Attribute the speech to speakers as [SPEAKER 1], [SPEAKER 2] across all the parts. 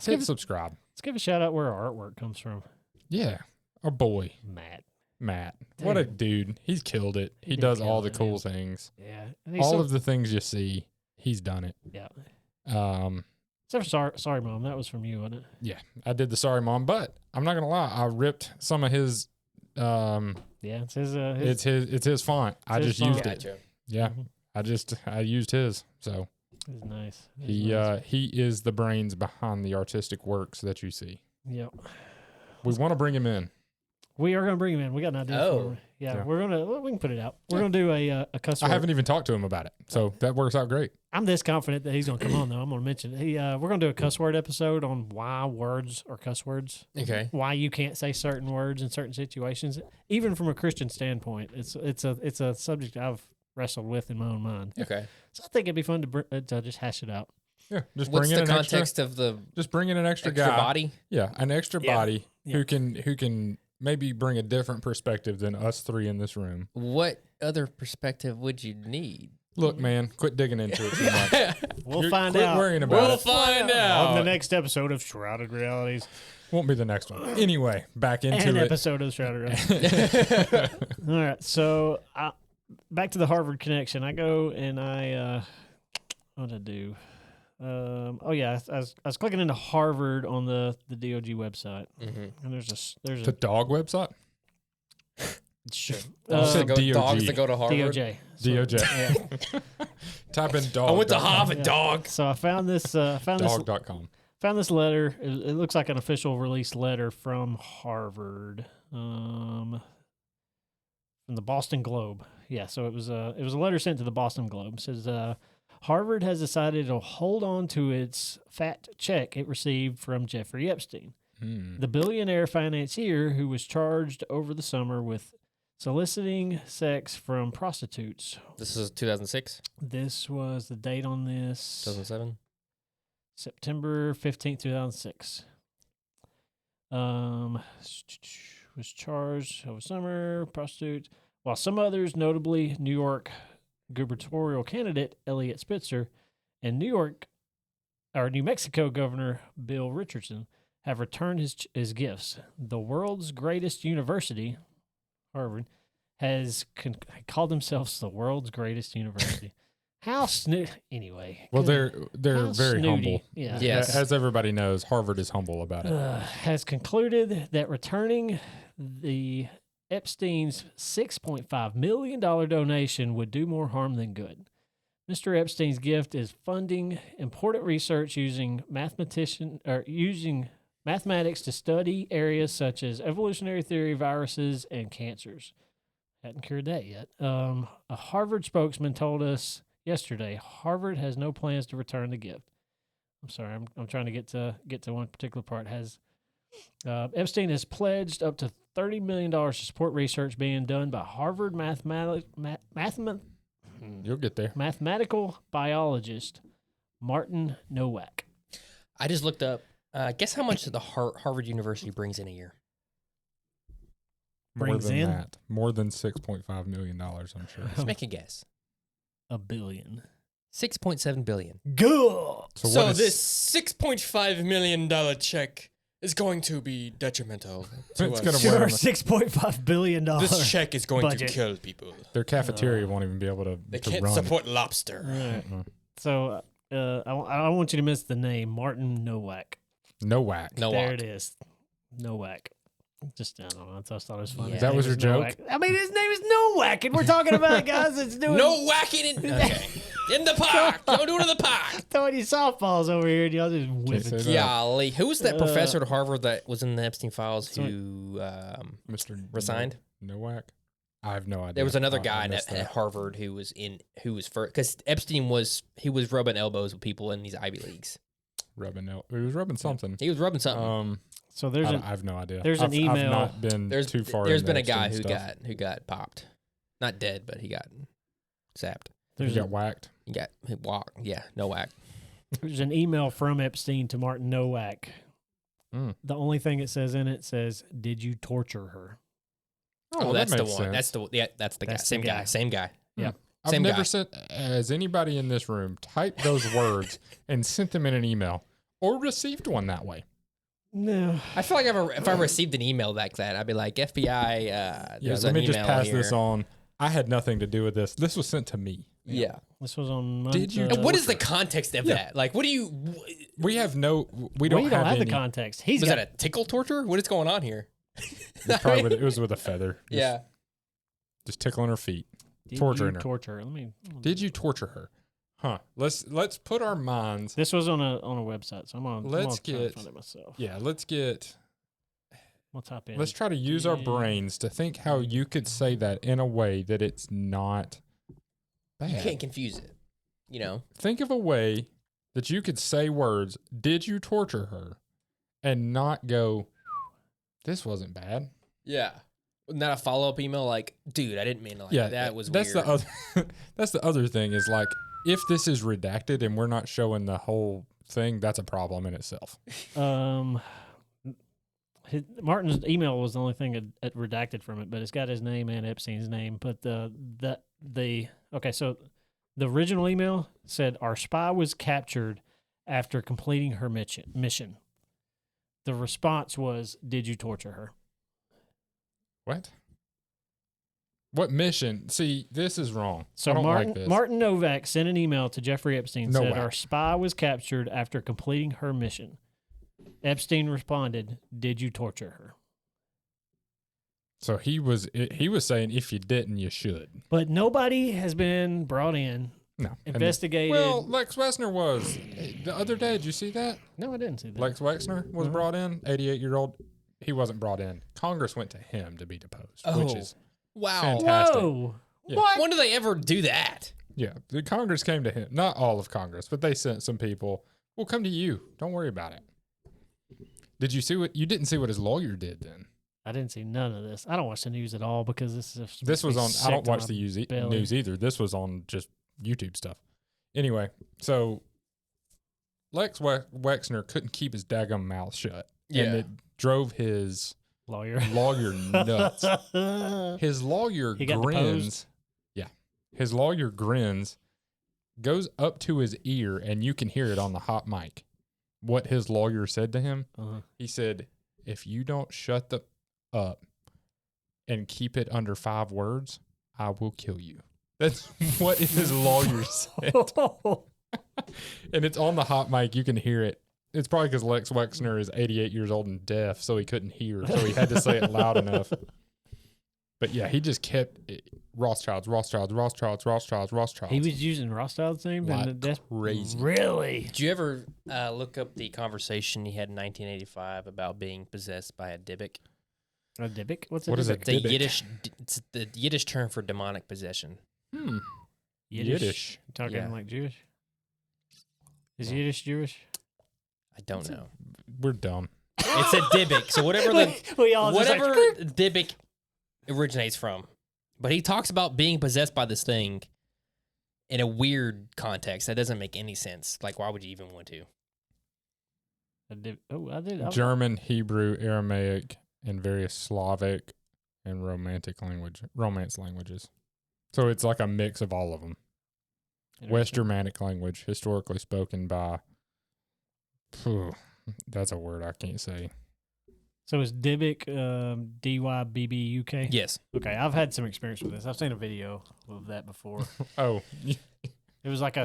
[SPEAKER 1] hit subscribe.
[SPEAKER 2] Let's give a shout out where our artwork comes from.
[SPEAKER 1] Yeah. Our boy. Matt.
[SPEAKER 2] Dude.
[SPEAKER 1] What a dude. He's killed it. He does all the cool things.
[SPEAKER 2] Yeah.
[SPEAKER 1] All of the things you see, he's done it.
[SPEAKER 2] Yeah.
[SPEAKER 1] Except
[SPEAKER 2] for sorry, Mom. That was from you, wasn't it?
[SPEAKER 1] Yeah. I did the Sorry Mom, but I'm not going to lie. I ripped some of his...
[SPEAKER 2] it's his...
[SPEAKER 1] It's his font. I just used it. Yeah.
[SPEAKER 2] Mm-hmm.
[SPEAKER 1] I used his. So...
[SPEAKER 2] It's nice.
[SPEAKER 1] He is the brains behind the artistic works that you see.
[SPEAKER 2] Yep.
[SPEAKER 1] We want to bring him in.
[SPEAKER 2] We are going to bring him in. We got an idea for him. Yeah. We can put it out. We're going to do a cuss word.
[SPEAKER 1] I haven't even talked to him about it, so that works out great.
[SPEAKER 2] I'm this confident that he's going to come on, though. I'm going to mention it. We're going to do a cuss word episode on why words are cuss words.
[SPEAKER 3] Okay.
[SPEAKER 2] Why you can't say certain words in certain situations, even from a Christian standpoint. It's a subject I've wrestled with in my own mind.
[SPEAKER 3] Okay.
[SPEAKER 2] So I think it'd be fun to just hash it out.
[SPEAKER 1] Yeah, just
[SPEAKER 3] What's
[SPEAKER 1] bring in
[SPEAKER 3] the
[SPEAKER 1] an
[SPEAKER 3] context of the
[SPEAKER 1] just bring in an extra
[SPEAKER 3] extra
[SPEAKER 1] guy.
[SPEAKER 3] body?
[SPEAKER 1] Yeah, an extra body
[SPEAKER 2] Yeah.
[SPEAKER 1] who can maybe bring a different perspective than us three in this room.
[SPEAKER 3] What other perspective would you need?
[SPEAKER 1] Look, man, quit digging into it too much.
[SPEAKER 2] We'll find
[SPEAKER 1] quit
[SPEAKER 2] out.
[SPEAKER 1] worrying about
[SPEAKER 3] We'll
[SPEAKER 1] it.
[SPEAKER 3] find out.
[SPEAKER 2] On the next episode of Shrouded Realities.
[SPEAKER 1] Won't be the next one. Anyway, back into
[SPEAKER 2] An
[SPEAKER 1] it.
[SPEAKER 2] episode of Shrouded Realities. All right, so back to the Harvard connection. I go and what did I do? I was clicking into Harvard on the DOG website, and there's
[SPEAKER 1] the dog website.
[SPEAKER 2] Sure.
[SPEAKER 3] Dogs that go to Harvard.
[SPEAKER 2] DOJ.
[SPEAKER 1] DOJ.
[SPEAKER 2] Yeah.
[SPEAKER 1] Type in dog.
[SPEAKER 3] I went to Harvard, dog.
[SPEAKER 2] So I found this.
[SPEAKER 1] Dog.com.
[SPEAKER 2] Found this letter. It looks like an official release letter from Harvard, from the Boston Globe. Yeah, so it was a letter sent to the Boston Globe. It says Harvard has decided to hold on to its fat check it received from Jeffrey Epstein, the billionaire financier who was charged over the summer with soliciting sex from prostitutes.
[SPEAKER 3] This is 2006?
[SPEAKER 2] This was the date on this.
[SPEAKER 3] 2007?
[SPEAKER 2] September 15th, 2006. Was charged over summer, prostitute, while some others, notably New York gubernatorial candidate Elliot Spitzer and New Mexico Governor Bill Richardson, have returned his gifts. The world's greatest university, Harvard, has called themselves the world's greatest university. How anyway.
[SPEAKER 1] Well, they're very
[SPEAKER 2] snooty.
[SPEAKER 1] humble.
[SPEAKER 2] Yeah.
[SPEAKER 3] Yes.
[SPEAKER 1] As everybody knows, Harvard is humble about it.
[SPEAKER 2] Has concluded that returning the Epstein's $6.5 million donation would do more harm than good. Mr. Epstein's gift is funding important research using mathematics to study areas such as evolutionary theory, viruses, and cancers. Hadn't cured that yet. A Harvard spokesman told us yesterday Harvard has no plans to return the gift. I'm sorry, I'm trying to get to one particular part. Epstein has pledged up to $30 million to support research being done by Harvard
[SPEAKER 1] You'll get there.
[SPEAKER 2] mathematical biologist Martin Nowak.
[SPEAKER 3] I just looked up. Guess how much the Harvard University brings in a year?
[SPEAKER 1] More
[SPEAKER 2] Brings
[SPEAKER 1] than
[SPEAKER 2] in?
[SPEAKER 1] that. More than $6.5 million, I'm sure.
[SPEAKER 3] Let's make a guess.
[SPEAKER 2] $1 billion.
[SPEAKER 3] 6.7 billion.
[SPEAKER 2] Good.
[SPEAKER 3] So this $6.5 million check is going to be detrimental to
[SPEAKER 1] It's
[SPEAKER 3] us.
[SPEAKER 1] gonna
[SPEAKER 2] Sure,
[SPEAKER 1] wear
[SPEAKER 2] $6.5 billion.
[SPEAKER 3] This check is going
[SPEAKER 2] budget.
[SPEAKER 3] to kill people.
[SPEAKER 1] Their cafeteria won't even be able to
[SPEAKER 3] They
[SPEAKER 1] to
[SPEAKER 3] can't
[SPEAKER 1] run.
[SPEAKER 3] support lobster.
[SPEAKER 2] Right. So I want you to miss the name Martin Nowak.
[SPEAKER 1] No whack.
[SPEAKER 3] No
[SPEAKER 2] There
[SPEAKER 3] walk.
[SPEAKER 2] it is. Nowak. Just, I don't know. I just thought it was funny.
[SPEAKER 3] Yeah.
[SPEAKER 2] His
[SPEAKER 1] That
[SPEAKER 2] name
[SPEAKER 1] was
[SPEAKER 2] is
[SPEAKER 1] your joke?
[SPEAKER 2] Nowak. I mean, his name is Nowak, and we're talking about guys that's doing
[SPEAKER 3] No whacking in. Okay. In the park. Don't do it in the park.
[SPEAKER 2] throwing you softballs over here, and y'all just
[SPEAKER 1] Can't
[SPEAKER 2] whipping.
[SPEAKER 1] say that.
[SPEAKER 3] Golly. Who was that professor at Harvard that was in the Epstein files who
[SPEAKER 1] Mr.
[SPEAKER 3] resigned?
[SPEAKER 1] Nowak? I have no idea.
[SPEAKER 3] There was another
[SPEAKER 1] I
[SPEAKER 3] guy
[SPEAKER 1] missed
[SPEAKER 3] at
[SPEAKER 1] that.
[SPEAKER 3] Harvard who was first, because Epstein was rubbing elbows with people in these Ivy Leagues.
[SPEAKER 1] He was rubbing something.
[SPEAKER 3] He was rubbing something.
[SPEAKER 2] So
[SPEAKER 1] I have no idea.
[SPEAKER 2] there's an
[SPEAKER 1] I've
[SPEAKER 2] email-
[SPEAKER 1] not been too far.
[SPEAKER 3] There's
[SPEAKER 1] into
[SPEAKER 3] been a guy
[SPEAKER 1] Epstein
[SPEAKER 3] who
[SPEAKER 1] stuff.
[SPEAKER 3] got popped, not dead, but he got zapped.
[SPEAKER 1] He got whacked.
[SPEAKER 3] He walked. Yeah, no whack.
[SPEAKER 2] There's an email from Epstein to Martin Nowak. The only thing it says in it says, "Did you torture her?"
[SPEAKER 3] Oh,
[SPEAKER 1] that
[SPEAKER 3] that's the
[SPEAKER 1] makes
[SPEAKER 3] one.
[SPEAKER 1] sense.
[SPEAKER 3] That's the guy.
[SPEAKER 2] That's the
[SPEAKER 3] Same
[SPEAKER 2] guy.
[SPEAKER 3] guy. Same guy.
[SPEAKER 2] Yeah.
[SPEAKER 1] I've
[SPEAKER 3] Same
[SPEAKER 1] never
[SPEAKER 3] guy.
[SPEAKER 1] sent. Has anybody in this room typed those words and sent them in an email, or received one that way.
[SPEAKER 2] No.
[SPEAKER 3] I feel like if I received an email like that, I'd be like, FBI, there's
[SPEAKER 1] let
[SPEAKER 3] an
[SPEAKER 1] me
[SPEAKER 3] email
[SPEAKER 1] just pass
[SPEAKER 3] here.
[SPEAKER 1] this on. I had nothing to do with this. This was sent to me.
[SPEAKER 3] Yeah.
[SPEAKER 2] This was on.
[SPEAKER 1] Did you-
[SPEAKER 3] And what is the context of that? Like, what do you?
[SPEAKER 1] We have no. We
[SPEAKER 2] We
[SPEAKER 1] don't
[SPEAKER 2] don't have the
[SPEAKER 1] any.
[SPEAKER 2] context. He's
[SPEAKER 3] Was
[SPEAKER 2] got
[SPEAKER 3] that a tickle torture? What is going on here?
[SPEAKER 1] It was with a feather.
[SPEAKER 3] Yeah.
[SPEAKER 1] Just tickling her feet.
[SPEAKER 2] Did
[SPEAKER 1] torturing
[SPEAKER 2] you
[SPEAKER 1] her.
[SPEAKER 2] Torture. Let me.
[SPEAKER 1] Did you torture her? Huh. Let's put our minds.
[SPEAKER 2] This was on a website, so I'm on.
[SPEAKER 1] Let's
[SPEAKER 2] I'm gonna try to
[SPEAKER 1] get-
[SPEAKER 2] find it myself.
[SPEAKER 1] Yeah. Let's get.
[SPEAKER 2] We'll type in.
[SPEAKER 1] Let's try to use our
[SPEAKER 2] Yeah.
[SPEAKER 1] brains to think how you could say that in a way that it's not bad.
[SPEAKER 3] You can't confuse it. You know.
[SPEAKER 1] Think of a way that you could say words, did you torture her? And not go, this wasn't bad.
[SPEAKER 3] Yeah. Not a follow up email like, dude, I didn't mean to like that was
[SPEAKER 1] that's
[SPEAKER 3] weird.
[SPEAKER 1] the other that's the other thing is like if this is redacted and we're not showing the whole thing, that's a problem in itself.
[SPEAKER 2] Martin's email was the only thing redacted from it, but it's got his name and Epstein's name. But so the original email said our spy was captured after completing her mission. The response was, "Did you torture her?"
[SPEAKER 1] What mission? See, this is wrong.
[SPEAKER 2] So
[SPEAKER 1] I don't
[SPEAKER 2] Martin
[SPEAKER 1] like this.
[SPEAKER 2] Martin Novak sent an email to Jeffrey Epstein said
[SPEAKER 1] Nowak.
[SPEAKER 2] our spy was captured after completing her mission. Epstein responded, "Did you torture her?"
[SPEAKER 1] So he was saying if you didn't, you should.
[SPEAKER 2] But nobody has been brought in,
[SPEAKER 1] No. And
[SPEAKER 2] investigated.
[SPEAKER 1] well, Lex Wexner was the other day. Did you see that?
[SPEAKER 2] No, I didn't see that.
[SPEAKER 1] Lex Wexner was brought in, 88-year-old. He wasn't brought in. Congress went to him to be deposed, which
[SPEAKER 3] Oh.
[SPEAKER 1] is
[SPEAKER 3] Wow.
[SPEAKER 1] fantastic.
[SPEAKER 2] Whoa!
[SPEAKER 1] Yeah.
[SPEAKER 2] What?
[SPEAKER 3] When do they ever do that?
[SPEAKER 1] Yeah, the Congress came to him. Not all of Congress, but they sent some people. We'll come to you. Don't worry about it. Did you see what you didn't see what his lawyer did then?
[SPEAKER 2] I didn't see none of this. I don't watch the news at all because
[SPEAKER 1] This was on. I don't watch the
[SPEAKER 2] belly.
[SPEAKER 1] news either. This was on just YouTube stuff. Anyway, so Lex Wexner couldn't keep his daggum mouth shut, and
[SPEAKER 3] Yeah.
[SPEAKER 1] it drove his
[SPEAKER 2] lawyer.
[SPEAKER 1] lawyer nuts. His lawyer
[SPEAKER 2] He got
[SPEAKER 1] grins.
[SPEAKER 2] deposed?
[SPEAKER 1] Yeah. His lawyer grins, goes up to his ear, and you can hear it on the hot mic. What his lawyer said to him, he said, if you don't shut up and keep it under 5 words, I will kill you. That's what his lawyer said. And it's on the hot mic. You can hear it. It's probably because Lex Wexner is 88 years old and deaf, so he couldn't hear. So he had to say it loud enough. But yeah, he just kept it. Rothschilds.
[SPEAKER 2] He was using Rothschild's name,
[SPEAKER 1] Like
[SPEAKER 2] and that's
[SPEAKER 1] crazy.
[SPEAKER 2] Really?
[SPEAKER 3] Did you ever look up the conversation he had in 1985 about being possessed by a Dybbuk?
[SPEAKER 2] A Dybbuk? What's a
[SPEAKER 1] What is
[SPEAKER 2] Dybbuk?
[SPEAKER 1] it?
[SPEAKER 3] The
[SPEAKER 1] Dybbuk.
[SPEAKER 3] It's the Yiddish term for demonic possession.
[SPEAKER 1] Yiddish.
[SPEAKER 2] Talking
[SPEAKER 3] Yeah.
[SPEAKER 2] like Jewish? Is Yiddish Jewish?
[SPEAKER 3] I don't know.
[SPEAKER 1] We're dumb.
[SPEAKER 3] It's a Dybbuk. So whatever
[SPEAKER 2] we all just like,
[SPEAKER 3] whatever Dybbuk originates from. But he talks about being possessed by this thing in a weird context that doesn't make any sense. Like, why would you even want to?
[SPEAKER 2] I did.
[SPEAKER 1] German, Hebrew, Aramaic, and various Slavic and romance languages. So it's like a mix of all of them. West Germanic language, historically spoken by. That's a word I can't say.
[SPEAKER 2] So is Dybbuk D-Y-B-B-U-K?
[SPEAKER 3] Yes.
[SPEAKER 2] Okay, I've had some experience with this. I've seen a video of that before.
[SPEAKER 1] Oh,
[SPEAKER 2] It was like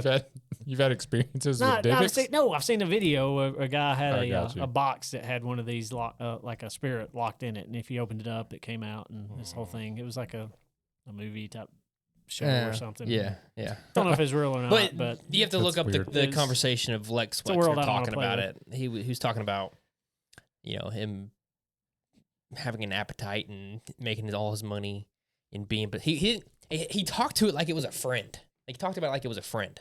[SPEAKER 1] you've had experiences
[SPEAKER 2] I've
[SPEAKER 1] with Dybbuk?
[SPEAKER 2] seen a video. A guy had
[SPEAKER 1] I got you.
[SPEAKER 2] a box that had one of these like a spirit locked in it, and if he opened it up, it came out, and this whole thing. It was like a movie type show or something.
[SPEAKER 3] Yeah.
[SPEAKER 2] Don't know if it's real or not, but
[SPEAKER 3] you have to look
[SPEAKER 1] That's
[SPEAKER 3] up
[SPEAKER 1] weird.
[SPEAKER 3] the
[SPEAKER 2] It's-
[SPEAKER 3] conversation of Lex
[SPEAKER 2] a world
[SPEAKER 3] Wexner
[SPEAKER 2] I don't wanna
[SPEAKER 3] talking
[SPEAKER 2] play
[SPEAKER 3] about
[SPEAKER 2] with.
[SPEAKER 3] it. He was talking about, him having an appetite and making all his money and being, but he talked to it like it was a friend. Like, he talked about it like it was a friend.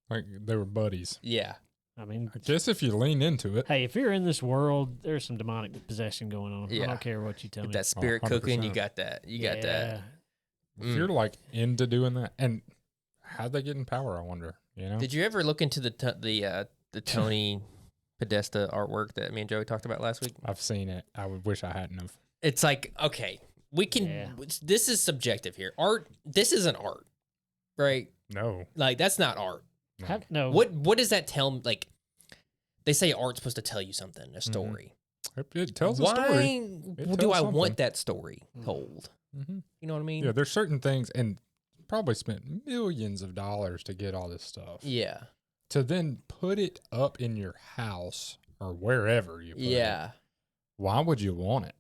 [SPEAKER 1] Like they were buddies.
[SPEAKER 3] Yeah.
[SPEAKER 2] I mean,
[SPEAKER 1] I guess if you lean into it.
[SPEAKER 2] hey, if you're in this world, there's some demonic possession going on. I
[SPEAKER 3] Yeah.
[SPEAKER 2] don't care what you tell
[SPEAKER 3] Get
[SPEAKER 2] me.
[SPEAKER 3] that spirit cooking, you
[SPEAKER 1] 100%.
[SPEAKER 3] got that. You got that.
[SPEAKER 1] If you're like into doing that, and how'd they get in power? I wonder. You know,
[SPEAKER 3] Did you ever look into the Tony Podesta artwork that me and Joey talked about last week?
[SPEAKER 1] I've seen it. I would wish I hadn't have.
[SPEAKER 3] It's like, okay, we can.
[SPEAKER 2] Yeah.
[SPEAKER 3] This is subjective here. Art. This isn't art, right?
[SPEAKER 1] No,
[SPEAKER 3] Like, that's not art.
[SPEAKER 2] No.
[SPEAKER 3] What does that tell me? Like, They say art's supposed to tell you something, a story.
[SPEAKER 1] It tells a story.
[SPEAKER 3] Why do I want that story told?
[SPEAKER 1] Mm-hmm.
[SPEAKER 3] You know what I mean?
[SPEAKER 1] Yeah, there's certain things, and probably spent millions of dollars to get all this stuff.
[SPEAKER 3] Yeah.
[SPEAKER 1] To then put it up in your house or wherever you put it. Why would you want it?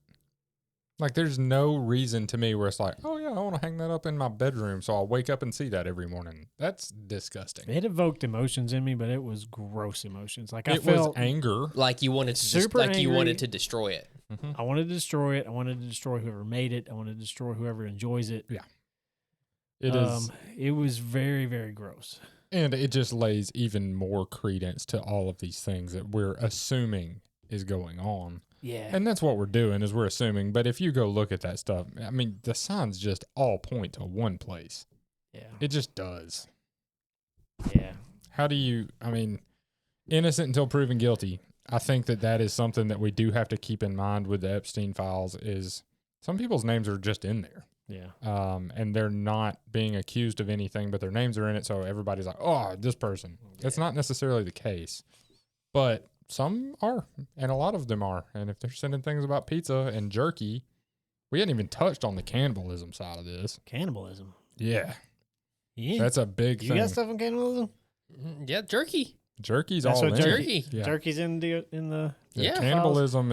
[SPEAKER 1] Like, there's no reason to me where it's like, oh, yeah, I want to hang that up in my bedroom so I'll wake up and see that every morning. That's disgusting.
[SPEAKER 2] It evoked emotions in me, but it was gross emotions. Like,
[SPEAKER 1] It was anger.
[SPEAKER 3] Like you wanted to
[SPEAKER 2] super angry.
[SPEAKER 3] you wanted to destroy it.
[SPEAKER 1] Mm-hmm.
[SPEAKER 2] I wanted to destroy it. I wanted to destroy whoever made it. I wanted to destroy whoever enjoys it.
[SPEAKER 1] Yeah. It is.
[SPEAKER 2] It was very, very gross.
[SPEAKER 1] And it just lays even more credence to all of these things that we're assuming is going on.
[SPEAKER 2] Yeah.
[SPEAKER 1] And that's what we're doing is we're assuming. But if you go look at that stuff, I mean, the signs just all point to one place.
[SPEAKER 2] Yeah.
[SPEAKER 1] It just does.
[SPEAKER 2] Yeah.
[SPEAKER 1] How do you, I mean, innocent until proven guilty. I think that is something that we do have to keep in mind with the Epstein files is some people's names are just in there.
[SPEAKER 2] Yeah.
[SPEAKER 1] And they're not being accused of anything, but their names are in it. So everybody's like, oh, this person. Yeah. That's not necessarily the case. But some are, and a lot of them are. And if they're sending things about pizza and jerky, we hadn't even touched on the cannibalism side of this.
[SPEAKER 2] Cannibalism.
[SPEAKER 1] Yeah.
[SPEAKER 2] Yeah.
[SPEAKER 1] That's a big thing.
[SPEAKER 2] You got stuff on cannibalism?
[SPEAKER 3] Yeah, jerky.
[SPEAKER 1] Jerky's
[SPEAKER 2] That's
[SPEAKER 1] all
[SPEAKER 2] what
[SPEAKER 1] in.
[SPEAKER 3] jerky.
[SPEAKER 1] Yeah.
[SPEAKER 2] Jerky's in the
[SPEAKER 3] Yeah.
[SPEAKER 1] Cannibalism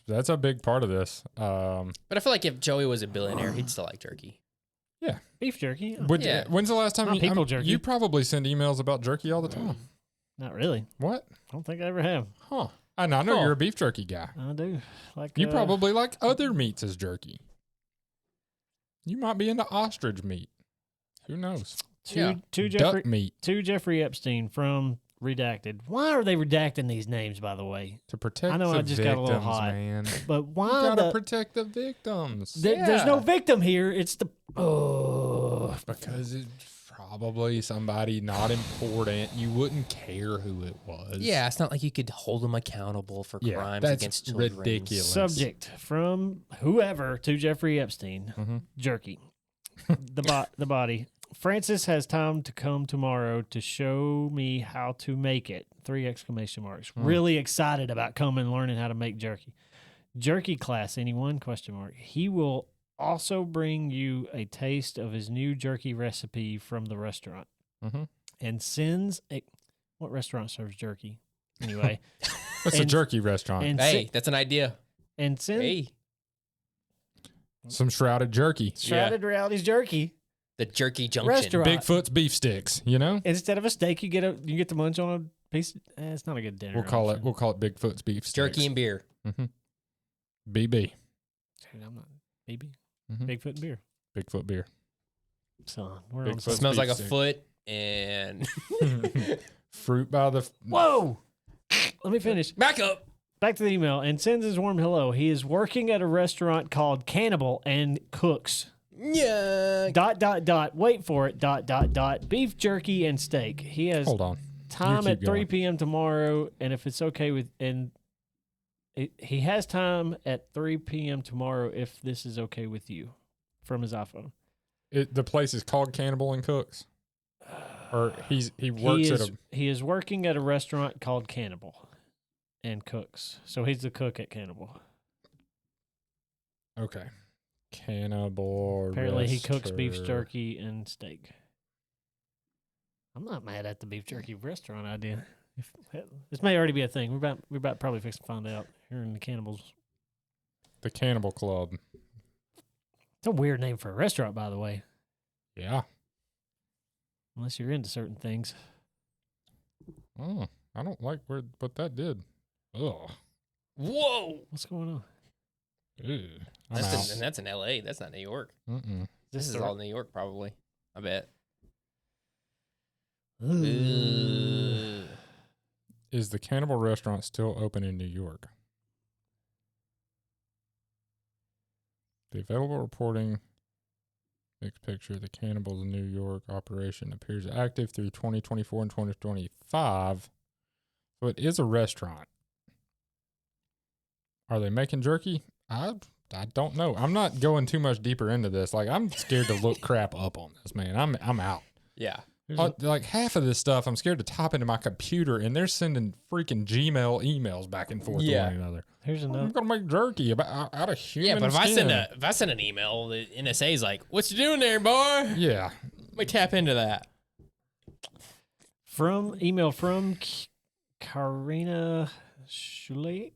[SPEAKER 1] that's a big part of this.
[SPEAKER 3] But I feel like if Joey was a billionaire, he'd still like jerky.
[SPEAKER 1] Yeah.
[SPEAKER 2] beef jerky.
[SPEAKER 3] Yeah.
[SPEAKER 1] When's the last time
[SPEAKER 2] Not people jerky.
[SPEAKER 1] you probably send emails about jerky all the time?
[SPEAKER 2] Not really.
[SPEAKER 1] What?
[SPEAKER 2] I don't think I ever have.
[SPEAKER 1] Huh. I know
[SPEAKER 3] Huh.
[SPEAKER 1] you're a beef jerky guy.
[SPEAKER 2] I do. Like
[SPEAKER 1] You probably like other meats as jerky. You might be into ostrich meat. Who knows?
[SPEAKER 2] two
[SPEAKER 1] Duck meat.
[SPEAKER 2] Jeffrey Epstein from Redacted. Why are they redacting these names, by the way?
[SPEAKER 1] To protect
[SPEAKER 2] I know
[SPEAKER 1] the
[SPEAKER 2] I just
[SPEAKER 1] victims,
[SPEAKER 2] got a little hot.
[SPEAKER 1] man.
[SPEAKER 2] But
[SPEAKER 1] You
[SPEAKER 2] why
[SPEAKER 1] gotta protect the victims.
[SPEAKER 2] there's no victim here. It's the
[SPEAKER 1] Because it's probably somebody not important. You wouldn't care who it was.
[SPEAKER 3] Yeah, it's not like you could hold them accountable for crimes
[SPEAKER 1] that's
[SPEAKER 3] against children.
[SPEAKER 1] ridiculous.
[SPEAKER 2] subject from whoever to Jeffrey Epstein.
[SPEAKER 1] Mm-hmm.
[SPEAKER 2] Jerky. The body. Francis has time to come tomorrow to show me how to make it. 3 exclamation marks. Really excited about coming and learning how to make jerky. Jerky class, anyone? Question mark. He will also bring you a taste of his new jerky recipe from the restaurant.
[SPEAKER 1] Mm-hmm.
[SPEAKER 2] And sends a... What restaurant serves jerky? Anyway.
[SPEAKER 1] What's a jerky restaurant?
[SPEAKER 2] And
[SPEAKER 3] Hey, that's an idea.
[SPEAKER 2] And send...
[SPEAKER 3] Hey,
[SPEAKER 1] Some shrouded jerky.
[SPEAKER 2] Shrouded Reality's Jerky.
[SPEAKER 3] the Jerky Junction.
[SPEAKER 2] Restaurant.
[SPEAKER 1] Bigfoot's beef sticks, you know?
[SPEAKER 2] Instead of a steak, you get to munch on a piece. It's not a good dinner.
[SPEAKER 1] We'll call
[SPEAKER 2] option.
[SPEAKER 1] it Bigfoot's beef sticks.
[SPEAKER 3] Jerky and beer.
[SPEAKER 1] Mm-hmm. BB.
[SPEAKER 2] Dude, I'm not baby.
[SPEAKER 1] Mm-hmm.
[SPEAKER 2] Bigfoot and beer.
[SPEAKER 1] Bigfoot beer.
[SPEAKER 2] So we're on
[SPEAKER 1] Bigfoot.
[SPEAKER 2] some-
[SPEAKER 3] Smells like a
[SPEAKER 1] Beef stick.
[SPEAKER 3] foot and
[SPEAKER 1] Fruit by the...
[SPEAKER 2] Whoa! Let me finish.
[SPEAKER 3] back up.
[SPEAKER 2] Back to the email and sends his warm hello. He is working at a restaurant called Cannibal and cooks.
[SPEAKER 3] Yeah.
[SPEAKER 2] Wait for it. Beef jerky and steak. He has
[SPEAKER 1] Hold on.
[SPEAKER 2] time
[SPEAKER 1] You
[SPEAKER 2] at
[SPEAKER 1] keep
[SPEAKER 2] 3
[SPEAKER 1] going.
[SPEAKER 2] p.m. tomorrow, and if it's okay with he has time at 3 p.m. tomorrow if this is okay with you, from his iPhone.
[SPEAKER 1] The place is called Cannibal and Cooks? Or he works at a...
[SPEAKER 2] He is working at a restaurant called Cannibal and cooks. So he's the cook at Cannibal.
[SPEAKER 1] Okay. Cannibal
[SPEAKER 2] Apparently he cooks beef
[SPEAKER 1] restaur-
[SPEAKER 2] jerky and steak. I'm not mad at the beef jerky restaurant idea. This may already be a thing. We're about probably fixing to find out here in the Cannibals.
[SPEAKER 1] The Cannibal Club.
[SPEAKER 2] It's a weird name for a restaurant, by the way.
[SPEAKER 1] Yeah.
[SPEAKER 2] Unless you're into certain things.
[SPEAKER 1] Oh, I don't like what that did. Ugh.
[SPEAKER 3] Whoa.
[SPEAKER 2] What's going on?
[SPEAKER 1] Ew. I'm
[SPEAKER 3] That's
[SPEAKER 1] out.
[SPEAKER 3] that's in L.A. That's not New York.
[SPEAKER 1] Mm-mm.
[SPEAKER 3] This is all New York, probably. I bet.
[SPEAKER 2] Ooh.
[SPEAKER 3] Ooh.
[SPEAKER 1] Is the Cannibal restaurant still open in New York? The available reporting, next picture, the Cannibal's New York operation appears active through 2024 and 2025. So it is a restaurant. Are they making jerky? I don't know. I'm not going too much deeper into this. Like, I'm scared to look crap up on this, man. I'm out.
[SPEAKER 3] Yeah.
[SPEAKER 1] Like half of this stuff, I'm scared to type into my computer, and they're sending freaking Gmail emails back and forth to one another.
[SPEAKER 2] Here's
[SPEAKER 1] I'm
[SPEAKER 2] another.
[SPEAKER 1] gonna make jerky out of human.
[SPEAKER 3] Yeah, but
[SPEAKER 1] skin.
[SPEAKER 3] if I send an email, the NSA's like, "What you doing there, boy?"
[SPEAKER 1] Yeah.
[SPEAKER 3] Let me tap into that.
[SPEAKER 2] Email from Karina Shuliak.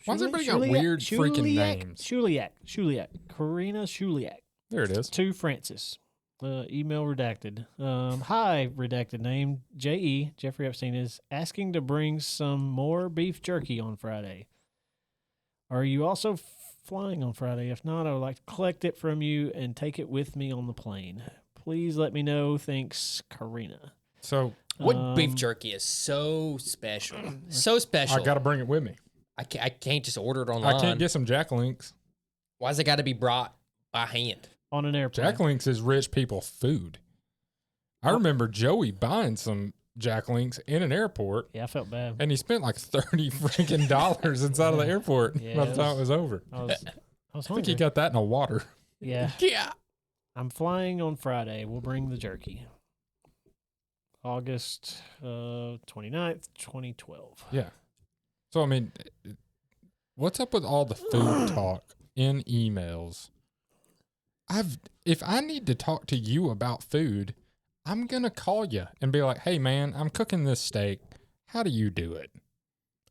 [SPEAKER 1] Why does everybody got weird freaking names?
[SPEAKER 2] Shuliak. Karina Shuliak.
[SPEAKER 1] There it is.
[SPEAKER 2] To Francis. Email redacted. Hi, redacted name. J.E. Jeffrey Epstein is asking to bring some more beef jerky on Friday. Are you also flying on Friday? If not, I would like to collect it from you and take it with me on the plane. Please let me know. Thanks, Karina.
[SPEAKER 1] So
[SPEAKER 3] What beef jerky is so special? So special.
[SPEAKER 1] I got to bring it with me.
[SPEAKER 3] I can't just order it online.
[SPEAKER 1] I can't get some Jack Links.
[SPEAKER 3] Why's it got to be brought by hand?
[SPEAKER 2] On an airplane.
[SPEAKER 1] Jack Links is rich people food. I remember Joey buying some Jack Links in an airport.
[SPEAKER 2] Yeah, I felt bad.
[SPEAKER 1] And he spent like $30 freaking dollars inside of the airport
[SPEAKER 2] Yeah,
[SPEAKER 1] by the time it was over.
[SPEAKER 2] I was
[SPEAKER 1] I think
[SPEAKER 2] hungry.
[SPEAKER 1] he got that in the water.
[SPEAKER 2] Yeah.
[SPEAKER 3] Yeah.
[SPEAKER 2] I'm flying on Friday. We'll bring the jerky. August 29th, 2012.
[SPEAKER 1] Yeah. So, I mean, what's up with all the food talk in emails? If I need to talk to you about food, I'm going to call you and be like, hey, man, I'm cooking this steak. How do you do it?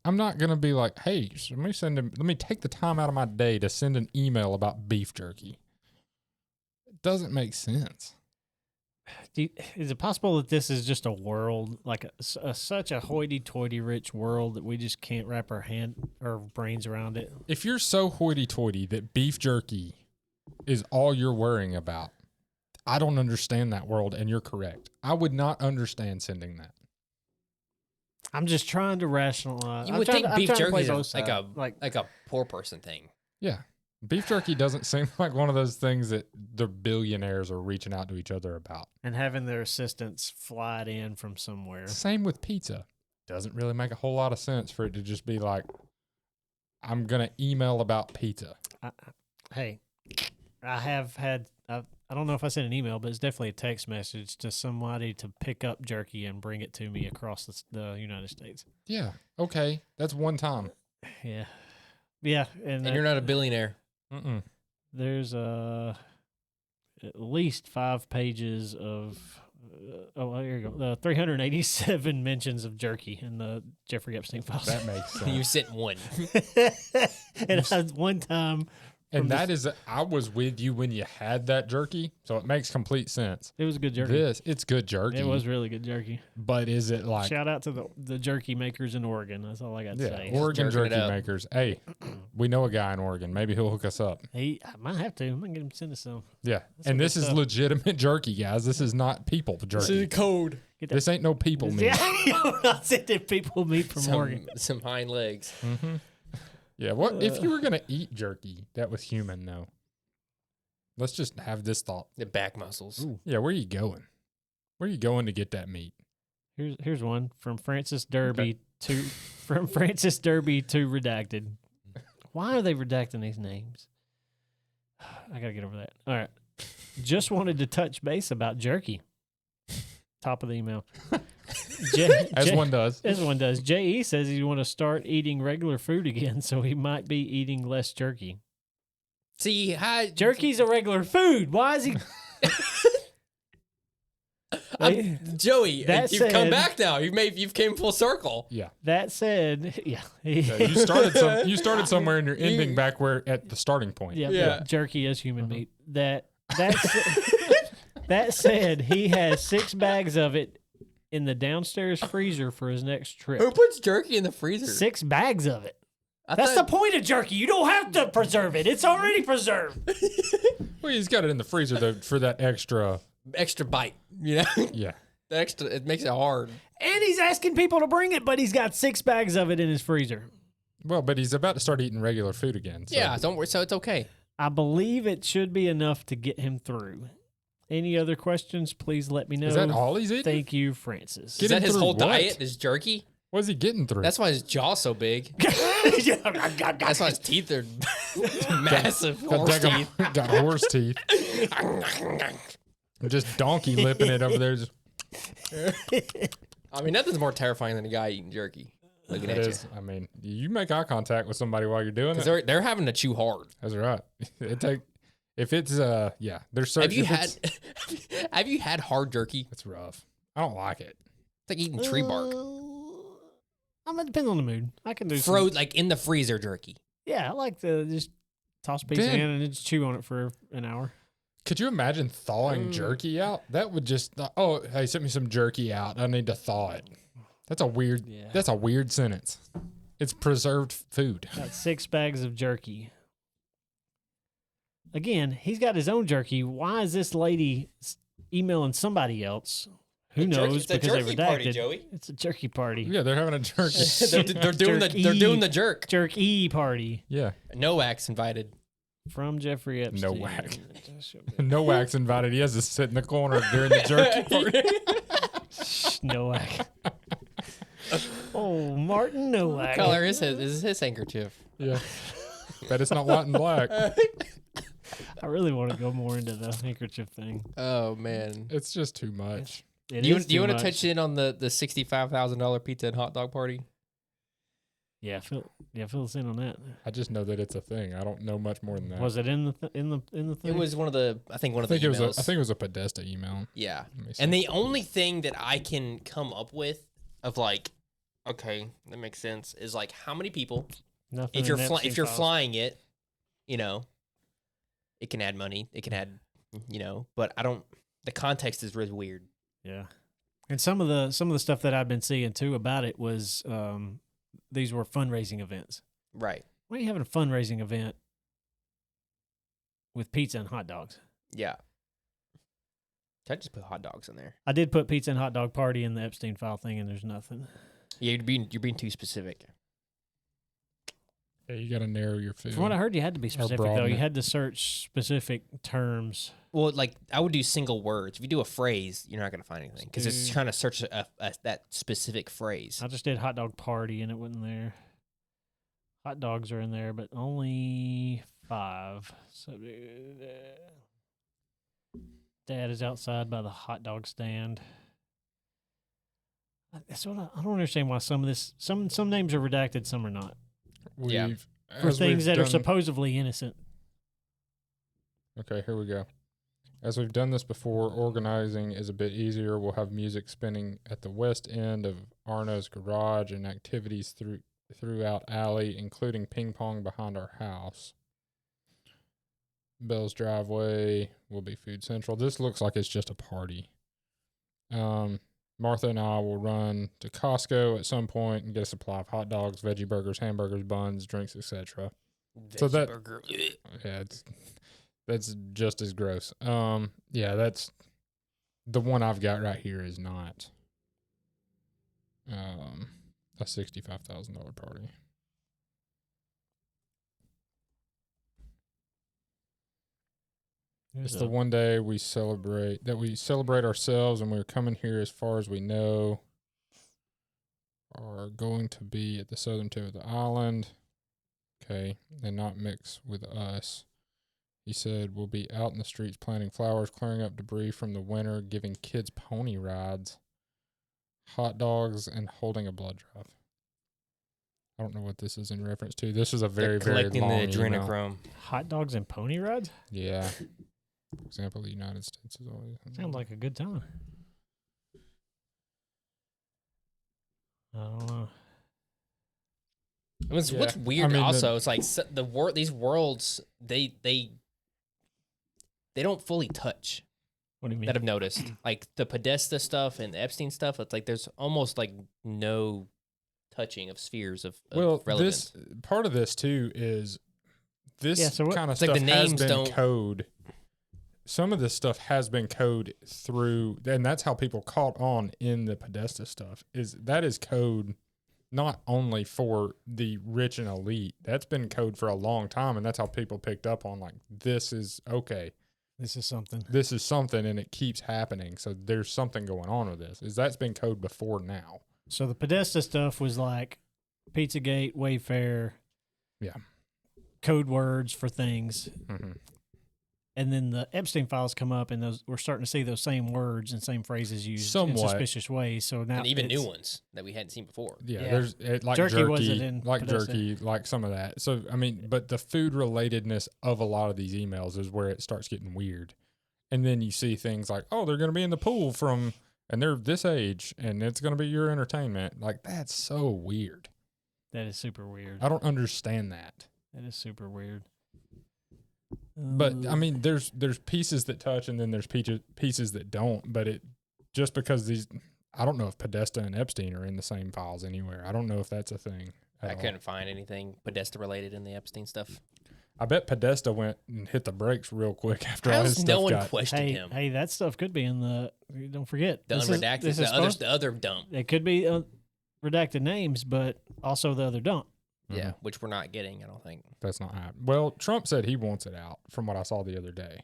[SPEAKER 1] I'm not going to be like, hey, so let me take the time out of my day to send an email about beef jerky. It doesn't make sense.
[SPEAKER 2] Is it possible that this is just a world, like such a hoity-toity rich world that we just can't wrap our brains around it?
[SPEAKER 1] If you're so hoity-toity that beef jerky is all you're worrying about, I don't understand that world, and you're correct. I would not understand sending that.
[SPEAKER 2] I'm just trying to rationalize.
[SPEAKER 3] You would think beef jerky is like a poor person thing.
[SPEAKER 1] Yeah. Beef jerky doesn't seem like one of those things that the billionaires are reaching out to each other about.
[SPEAKER 2] And having their assistants fly it in from somewhere.
[SPEAKER 1] Same with pizza. Doesn't really make a whole lot of sense for it to just be like, I'm going to email about pizza.
[SPEAKER 2] Hey, I have had, I don't know if I sent an email, but it's definitely a text message to somebody to pick up jerky and bring it to me across the United States.
[SPEAKER 1] Yeah. Okay. That's one time.
[SPEAKER 2] Yeah. Yeah.
[SPEAKER 3] And you're not a billionaire.
[SPEAKER 1] Mm-mm.
[SPEAKER 2] There's at least 5 pages of, here you go, 387 mentions of jerky in the Jeffrey Epstein files.
[SPEAKER 1] That makes sense.
[SPEAKER 3] You sent one.
[SPEAKER 2] And I one time.
[SPEAKER 1] And that is, I was with you when you had that jerky, so it makes complete sense.
[SPEAKER 2] It was good jerky.
[SPEAKER 1] It's good jerky.
[SPEAKER 2] It was really good jerky.
[SPEAKER 1] But is it like...
[SPEAKER 2] Shout out to the jerky makers in Oregon. That's all I got to say.
[SPEAKER 1] Oregon
[SPEAKER 3] Jerking
[SPEAKER 1] jerky makers. Hey, we know a guy in Oregon. Maybe he'll hook us up.
[SPEAKER 2] I might have to. I might get him to send us some.
[SPEAKER 1] Yeah.
[SPEAKER 2] That's
[SPEAKER 1] And
[SPEAKER 2] some
[SPEAKER 1] this
[SPEAKER 2] good
[SPEAKER 1] is
[SPEAKER 2] stuff.
[SPEAKER 1] legitimate jerky, guys. This is not people jerky.
[SPEAKER 3] code.
[SPEAKER 1] This ain't no people meat.
[SPEAKER 2] Yeah, I'm not sending people meat from Oregon.
[SPEAKER 3] Some hind legs.
[SPEAKER 1] Mm-hmm. Yeah. What if you were gonna eat jerky that was human though? Let's just have this thought.
[SPEAKER 3] The back muscles.
[SPEAKER 1] Ooh. Yeah. Where are you going? Where are you going to get that meat?
[SPEAKER 2] Here's one from Francis Derby to redacted. Why are they redacting these names? I gotta get over that. All right. Just wanted to touch base about jerky. Top of the email.
[SPEAKER 1] As one does.
[SPEAKER 2] As one does. J.E. says he want to start eating regular food again, so he might be eating less jerky.
[SPEAKER 3] See,
[SPEAKER 2] Jerky's a regular food. Why is he?
[SPEAKER 3] Joey,
[SPEAKER 2] That
[SPEAKER 3] you've come
[SPEAKER 2] said-
[SPEAKER 3] back now. You've came full circle.
[SPEAKER 1] Yeah.
[SPEAKER 2] That said, yeah.
[SPEAKER 1] Yeah, you started somewhere and you're ending back where at the starting point.
[SPEAKER 2] Yeah. Jerky is human meat. That said, he has 6 bags of it in the downstairs freezer for his next trip.
[SPEAKER 3] Who puts jerky in the freezer?
[SPEAKER 2] 6 bags of it.
[SPEAKER 3] I
[SPEAKER 2] That's the
[SPEAKER 3] thought-
[SPEAKER 2] point of jerky. You don't have to preserve it. It's already preserved.
[SPEAKER 1] Well, he's got it in the freezer though for that extra.
[SPEAKER 3] extra bite. You know,
[SPEAKER 1] Yeah.
[SPEAKER 3] the extra it makes it hard.
[SPEAKER 2] And he's asking people to bring it, but he's got 6 bags of it in his freezer.
[SPEAKER 1] Well, but he's about to start eating regular food again. So.
[SPEAKER 3] Yeah, don't worry. So it's okay.
[SPEAKER 2] I believe it should be enough to get him through. Any other questions, please let me know.
[SPEAKER 1] Is that all he's eating?
[SPEAKER 2] Thank you, Francis.
[SPEAKER 3] Is that his
[SPEAKER 1] through
[SPEAKER 3] whole
[SPEAKER 1] what?
[SPEAKER 3] diet? Is jerky?
[SPEAKER 1] What's he getting through?
[SPEAKER 3] That's why his jaw's so big. That's why his teeth are massive. Horse teeth.
[SPEAKER 1] Got horse teeth. Just donkey lipping it over there. Just,
[SPEAKER 3] I mean, nothing's more terrifying than a guy eating jerky looking
[SPEAKER 1] it
[SPEAKER 3] at
[SPEAKER 1] is. I mean, you make eye contact with somebody while you're doing
[SPEAKER 3] you.
[SPEAKER 1] it.
[SPEAKER 3] Because they're having to chew hard.
[SPEAKER 1] That's right. If it's yeah, there's certain.
[SPEAKER 3] Have you had hard jerky?
[SPEAKER 1] It's rough. I don't like it.
[SPEAKER 3] It's like eating tree bark.
[SPEAKER 2] It depends on the mood. I can do
[SPEAKER 3] Like in the freezer jerky.
[SPEAKER 2] Yeah, I like to just toss a piece in and just chew on it for an hour.
[SPEAKER 1] Could you imagine thawing jerky out? That would just hey, send me some jerky out. I need to thaw it. That's a weird sentence. It's preserved food.
[SPEAKER 2] Got 6 bags of jerky. Again, he's got his own jerky. Why is this lady emailing somebody else? Who knows? Because they redacted.
[SPEAKER 3] Party, Joey.
[SPEAKER 2] It's a jerky party.
[SPEAKER 1] Yeah, they're having a jerky.
[SPEAKER 3] they're doing the jerk.
[SPEAKER 2] Jerky party.
[SPEAKER 1] Yeah.
[SPEAKER 3] Nowak's invited.
[SPEAKER 2] From Jeffrey Epstein.
[SPEAKER 1] Nowak. Nowak's invited. He has to sit in the corner during the jerky party.
[SPEAKER 2] Nowak. Oh, Martin Nowak.
[SPEAKER 3] What color is his handkerchief?
[SPEAKER 1] Yeah. Bet it's not white and black.
[SPEAKER 2] I really want to go more into the handkerchief thing.
[SPEAKER 3] Oh, man.
[SPEAKER 1] It's just too much.
[SPEAKER 3] Do you want to touch in on the $65,000 pizza and hot dog party?
[SPEAKER 2] Yeah, fill us in on that.
[SPEAKER 1] I just know that it's a thing. I don't know much more than that.
[SPEAKER 2] Was it in the thing?
[SPEAKER 3] It was one of the emails.
[SPEAKER 1] I think it was a Podesta email.
[SPEAKER 3] Yeah. And the only thing that I can come up with of like, okay, that makes sense, is like how many people,
[SPEAKER 2] Nothing
[SPEAKER 3] if you're flying it, you know, it can add money. It can add, you know, but the context is really weird.
[SPEAKER 2] Yeah. And some of the stuff that I've been seeing too about it was these were fundraising events.
[SPEAKER 3] Right.
[SPEAKER 2] Why are you having a fundraising event with pizza and hot dogs?
[SPEAKER 3] Yeah. I just put hot dogs in there.
[SPEAKER 2] I did put pizza and hot dog party in the Epstein file thing, and there's nothing.
[SPEAKER 3] Yeah, you're being too specific.
[SPEAKER 1] Yeah, you got to narrow your field.
[SPEAKER 2] From what I heard, you had to be specific, though. You had to search specific terms.
[SPEAKER 3] Well, like, I would do single words. If you do a phrase, you're not going to find anything because it's trying to search that specific phrase.
[SPEAKER 2] I just did hot dog party, and it wasn't there. Hot dogs are in there, but only 5. So, Dad is outside by the hot dog stand. That's what I don't understand why some names are redacted, some are not. For things that are supposedly innocent.
[SPEAKER 1] Okay, here we go. As we've done this before, organizing is a bit easier. We'll have music spinning at the west end of Arno's garage and activities throughout alley, including ping pong behind our house. Bell's driveway will be food central. This looks like it's just a party. Martha and I will run to Costco at some point and get a supply of hot dogs, veggie burgers, hamburgers, buns, drinks, etc. So
[SPEAKER 3] burger.
[SPEAKER 1] Yeah, that's just as gross. Yeah, that's the one I've got right here is not a $65,000 party. It's the one day we celebrate ourselves, and we're coming here as far as we know. Are going to be at the southern tip of the island. Okay, and not mix with us. He said we'll be out in the streets planting flowers, clearing up debris from the winter, giving kids pony rides, hot dogs, and holding a blood drive. I don't know what this is in reference to. This is a very, very long
[SPEAKER 3] collecting the
[SPEAKER 1] email.
[SPEAKER 3] adrenochrome.
[SPEAKER 2] Hot dogs and pony rides?
[SPEAKER 1] Yeah. For example, the United States is always...
[SPEAKER 2] Sounds like a good time. I don't know.
[SPEAKER 3] What's weird also, it's like these worlds, they don't fully touch.
[SPEAKER 2] What do you mean?
[SPEAKER 3] That I've noticed. Like the Podesta stuff and the Epstein stuff, it's like there's almost like no touching of spheres of relevance.
[SPEAKER 1] Part of this too is this kind of stuff
[SPEAKER 3] like the
[SPEAKER 1] has
[SPEAKER 3] names
[SPEAKER 1] been code. Some of this stuff has been code through, and that's how people caught on in the Podesta stuff. That is code not only for the rich and elite. That's been code for a long time, and that's how people picked up on, like, this is okay.
[SPEAKER 2] This is something.
[SPEAKER 1] This is something, and it keeps happening. So there's something going on with this. That's been code before now.
[SPEAKER 2] So the Podesta stuff was like Pizzagate, Wayfair.
[SPEAKER 1] Yeah.
[SPEAKER 2] Code words for things.
[SPEAKER 1] Mm-hmm.
[SPEAKER 2] And then the Epstein files come up, and we're starting to see those same words and same phrases used
[SPEAKER 1] Somewhat.
[SPEAKER 2] in suspicious ways. So now,
[SPEAKER 3] and even new ones that we hadn't seen before.
[SPEAKER 1] Yeah,
[SPEAKER 2] Yeah.
[SPEAKER 1] there's like
[SPEAKER 2] Jerky
[SPEAKER 1] jerky,
[SPEAKER 2] wasn't in
[SPEAKER 1] like
[SPEAKER 2] Podesta.
[SPEAKER 1] jerky, like some of that. So I mean, but the food relatedness of a lot of these emails is where it starts getting weird. And then you see things like, oh, they're going to be in the pool and they're this age, and it's going to be your entertainment. Like, that's so weird.
[SPEAKER 2] That is super weird.
[SPEAKER 1] I don't understand that.
[SPEAKER 2] That is super weird.
[SPEAKER 1] But I mean, there's pieces that touch, and then there's pieces that don't. But it just because I don't know if Podesta and Epstein are in the same files anywhere. I don't know if that's a thing.
[SPEAKER 3] I couldn't find anything Podesta related in the Epstein stuff.
[SPEAKER 1] I bet Podesta went and hit the brakes real quick after all his
[SPEAKER 3] How's
[SPEAKER 1] stuff
[SPEAKER 3] no one
[SPEAKER 1] got.
[SPEAKER 3] questioned him?
[SPEAKER 2] Hey, that stuff could be in the. Don't forget
[SPEAKER 3] The unredacted, the other dump.
[SPEAKER 2] It could be redacted names, but also the other dump.
[SPEAKER 3] Yeah, which we're not getting, I don't think.
[SPEAKER 1] That's not happening. Well, Trump said he wants it out from what I saw the other day.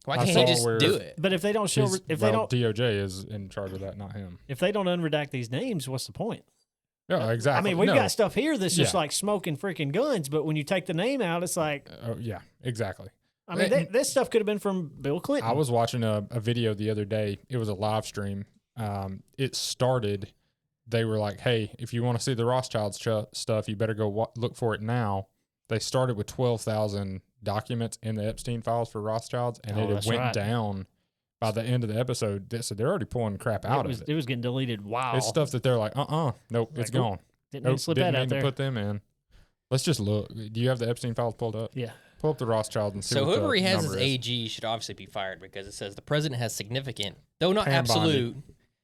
[SPEAKER 3] Why
[SPEAKER 1] I
[SPEAKER 3] can't he
[SPEAKER 1] saw
[SPEAKER 3] just
[SPEAKER 1] where-
[SPEAKER 3] do it?
[SPEAKER 2] But if they don't show,
[SPEAKER 1] DOJ is in charge of that, not him.
[SPEAKER 2] if they don't unredact these names, what's the point?
[SPEAKER 1] Yeah, exactly.
[SPEAKER 2] I mean, we've
[SPEAKER 1] No.
[SPEAKER 2] got stuff here that's just
[SPEAKER 1] Yeah.
[SPEAKER 2] like smoking freaking guns, but when you take the name out, it's like,
[SPEAKER 1] Oh, yeah, exactly.
[SPEAKER 2] I mean, this stuff could have been from Bill Clinton.
[SPEAKER 1] I was watching a video the other day. It was a live stream. It started. They were like, hey, if you want to see the Rothschild stuff, you better go look for it now. They started with 12,000 documents in the Epstein files for Rothschilds, and it
[SPEAKER 2] that's
[SPEAKER 1] went
[SPEAKER 2] right.
[SPEAKER 1] down by the end of the episode. So they're already pulling crap out of it.
[SPEAKER 2] It was getting deleted. Wow.
[SPEAKER 1] It's stuff that they're like, nope, it's
[SPEAKER 2] Like,
[SPEAKER 1] gone.
[SPEAKER 2] Didn't mean
[SPEAKER 1] Nope,
[SPEAKER 2] to slip
[SPEAKER 1] didn't
[SPEAKER 2] that out
[SPEAKER 1] mean to
[SPEAKER 2] there.
[SPEAKER 1] put them in. Let's just look. Do you have the Epstein files pulled up?
[SPEAKER 2] Yeah.
[SPEAKER 1] Pull up the Rothschild and see
[SPEAKER 3] So
[SPEAKER 1] what
[SPEAKER 3] whoever
[SPEAKER 1] the
[SPEAKER 3] he has as
[SPEAKER 1] number is.
[SPEAKER 3] AG should obviously be fired because it says the president has significant, though not
[SPEAKER 1] Pam
[SPEAKER 3] absolute,